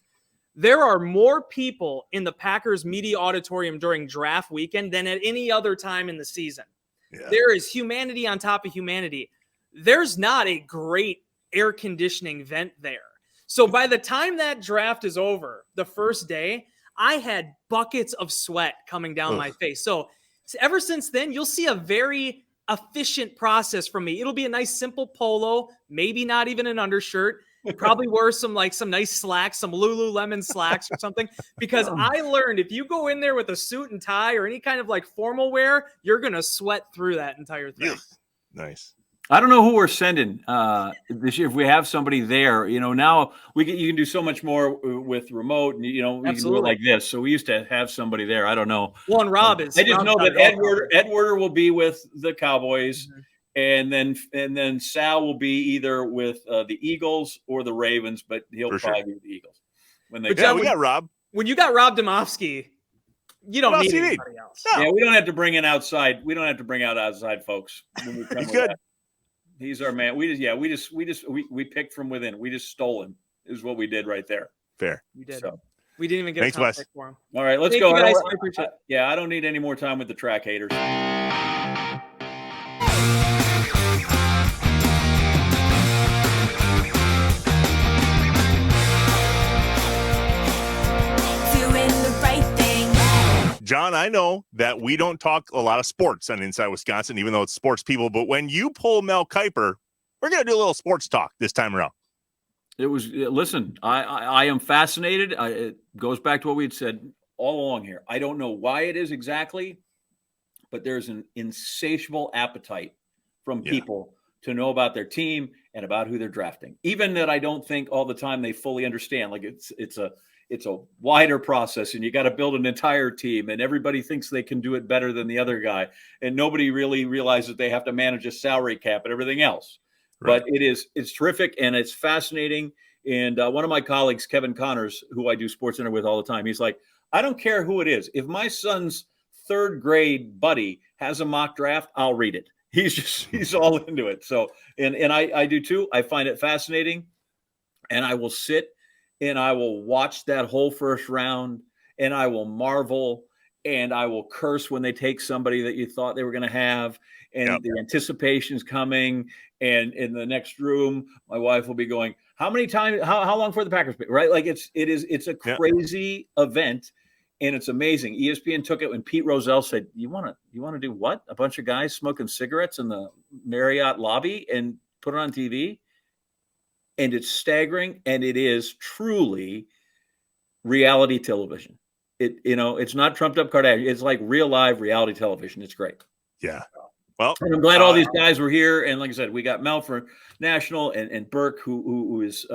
G: There are more people in the Packers media auditorium during draft weekend than at any other time in the season. Yeah. There is humanity on top of humanity. There's not a great air conditioning vent there. So by the time that draft is over, the first day, I had buckets of sweat coming down my face. So ever since then, you'll see a very efficient process from me. It'll be a nice simple polo, maybe not even an undershirt. Probably wear some nice slacks, some Lululemon slacks or something, because I learned if you go in there with a suit and tie or any kind of like formal wear, you're going to sweat through that entire thing.
A: Nice.
E: I don't know who we're sending this year. If we have somebody there, now you can do so much more with remote, and we can do it like this. So we used to have somebody there. I don't know.
G: Well, and Rob is.
E: I just know that Ed Werder will be with the Cowboys, and then Sal will be either with the Eagles or the Ravens, but he'll probably be with the Eagles when they.
A: We got Rob.
G: When you got Rob Domofsky, you don't need anybody else.
E: No. Yeah, we don't have to bring in outside. We don't have to bring out outside folks.
A: He's good.
E: He's our man. We picked from within. We just stole him. Is what we did right there.
A: Fair.
G: We did. So, we didn't even get a top pick for him.
E: All right, let's go. I appreciate it. I don't need any more time with the track haters.
A: John, I know that we don't talk a lot of sports on Inside Wisconsin, even though it's sports people. But when you pull Mel Kiper, we're going to do a little sports talk this time around.
E: Listen, I am fascinated. It goes back to what we had said all along here. I don't know why it is exactly, but there's an insatiable appetite from people to know about their team and about who they're drafting. Even that I don't think all the time they fully understand. Like it's a wider process, and you got to build an entire team, and everybody thinks they can do it better than the other guy, and nobody really realizes they have to manage a salary cap and everything else. Right. But it's terrific, and it's fascinating. And one of my colleagues, Kevin Connors, who I do Sports Center with all the time, he's like, I don't care who it is. If my son's third grade buddy has a mock draft, I'll read it. He's all into it. So, and I do too. I find it fascinating, and I will sit and I will watch that whole first round, and I will marvel, and I will curse when they take somebody that you thought they were going to have, and the anticipation's coming. And in the next room, my wife will be going, how long for the Packers pick? Right? Like it's a crazy event, and it's amazing. ESPN took it when Pete Rozelle said, you want to do what? A bunch of guys smoking cigarettes in the Marriott lobby and put it on TV? And it's staggering, and it is truly reality television. It's not trumped up Kardashian. It's like real live reality television. It's great.
A: Yeah. Well,
E: and I'm glad all these guys were here. And like I said, we got Mel for National and Burke, who is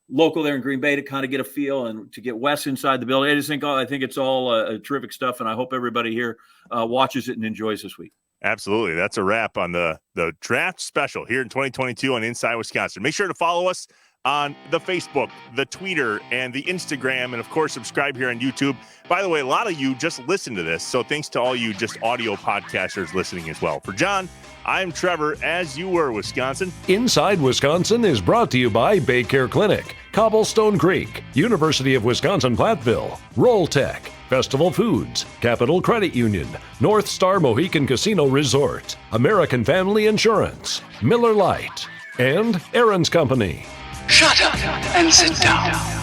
E: local there in Green Bay, to kind of get a feel and to get Wes inside the building. I think it's all terrific stuff, and I hope everybody here watches it and enjoys this week.
A: Absolutely. That's a wrap on the draft special here in 2022 on Inside Wisconsin. Make sure to follow us on the Facebook, the Twitter, and the Instagram, and of course, subscribe here on YouTube. By the way, a lot of you just listen to this, so thanks to all you just audio podcasters listening as well. For John, I'm Trevor, as you were, Wisconsin.
D: Inside Wisconsin is brought to you by Baycare Clinic, Cobblestone Creek, University of Wisconsin-Platteville, Roll Tech, Festival Foods, Capital Credit Union, North Star Mohican Casino Resort, American Family Insurance, Miller Lite, and Aaron's Company.
C: Shut up and sit down.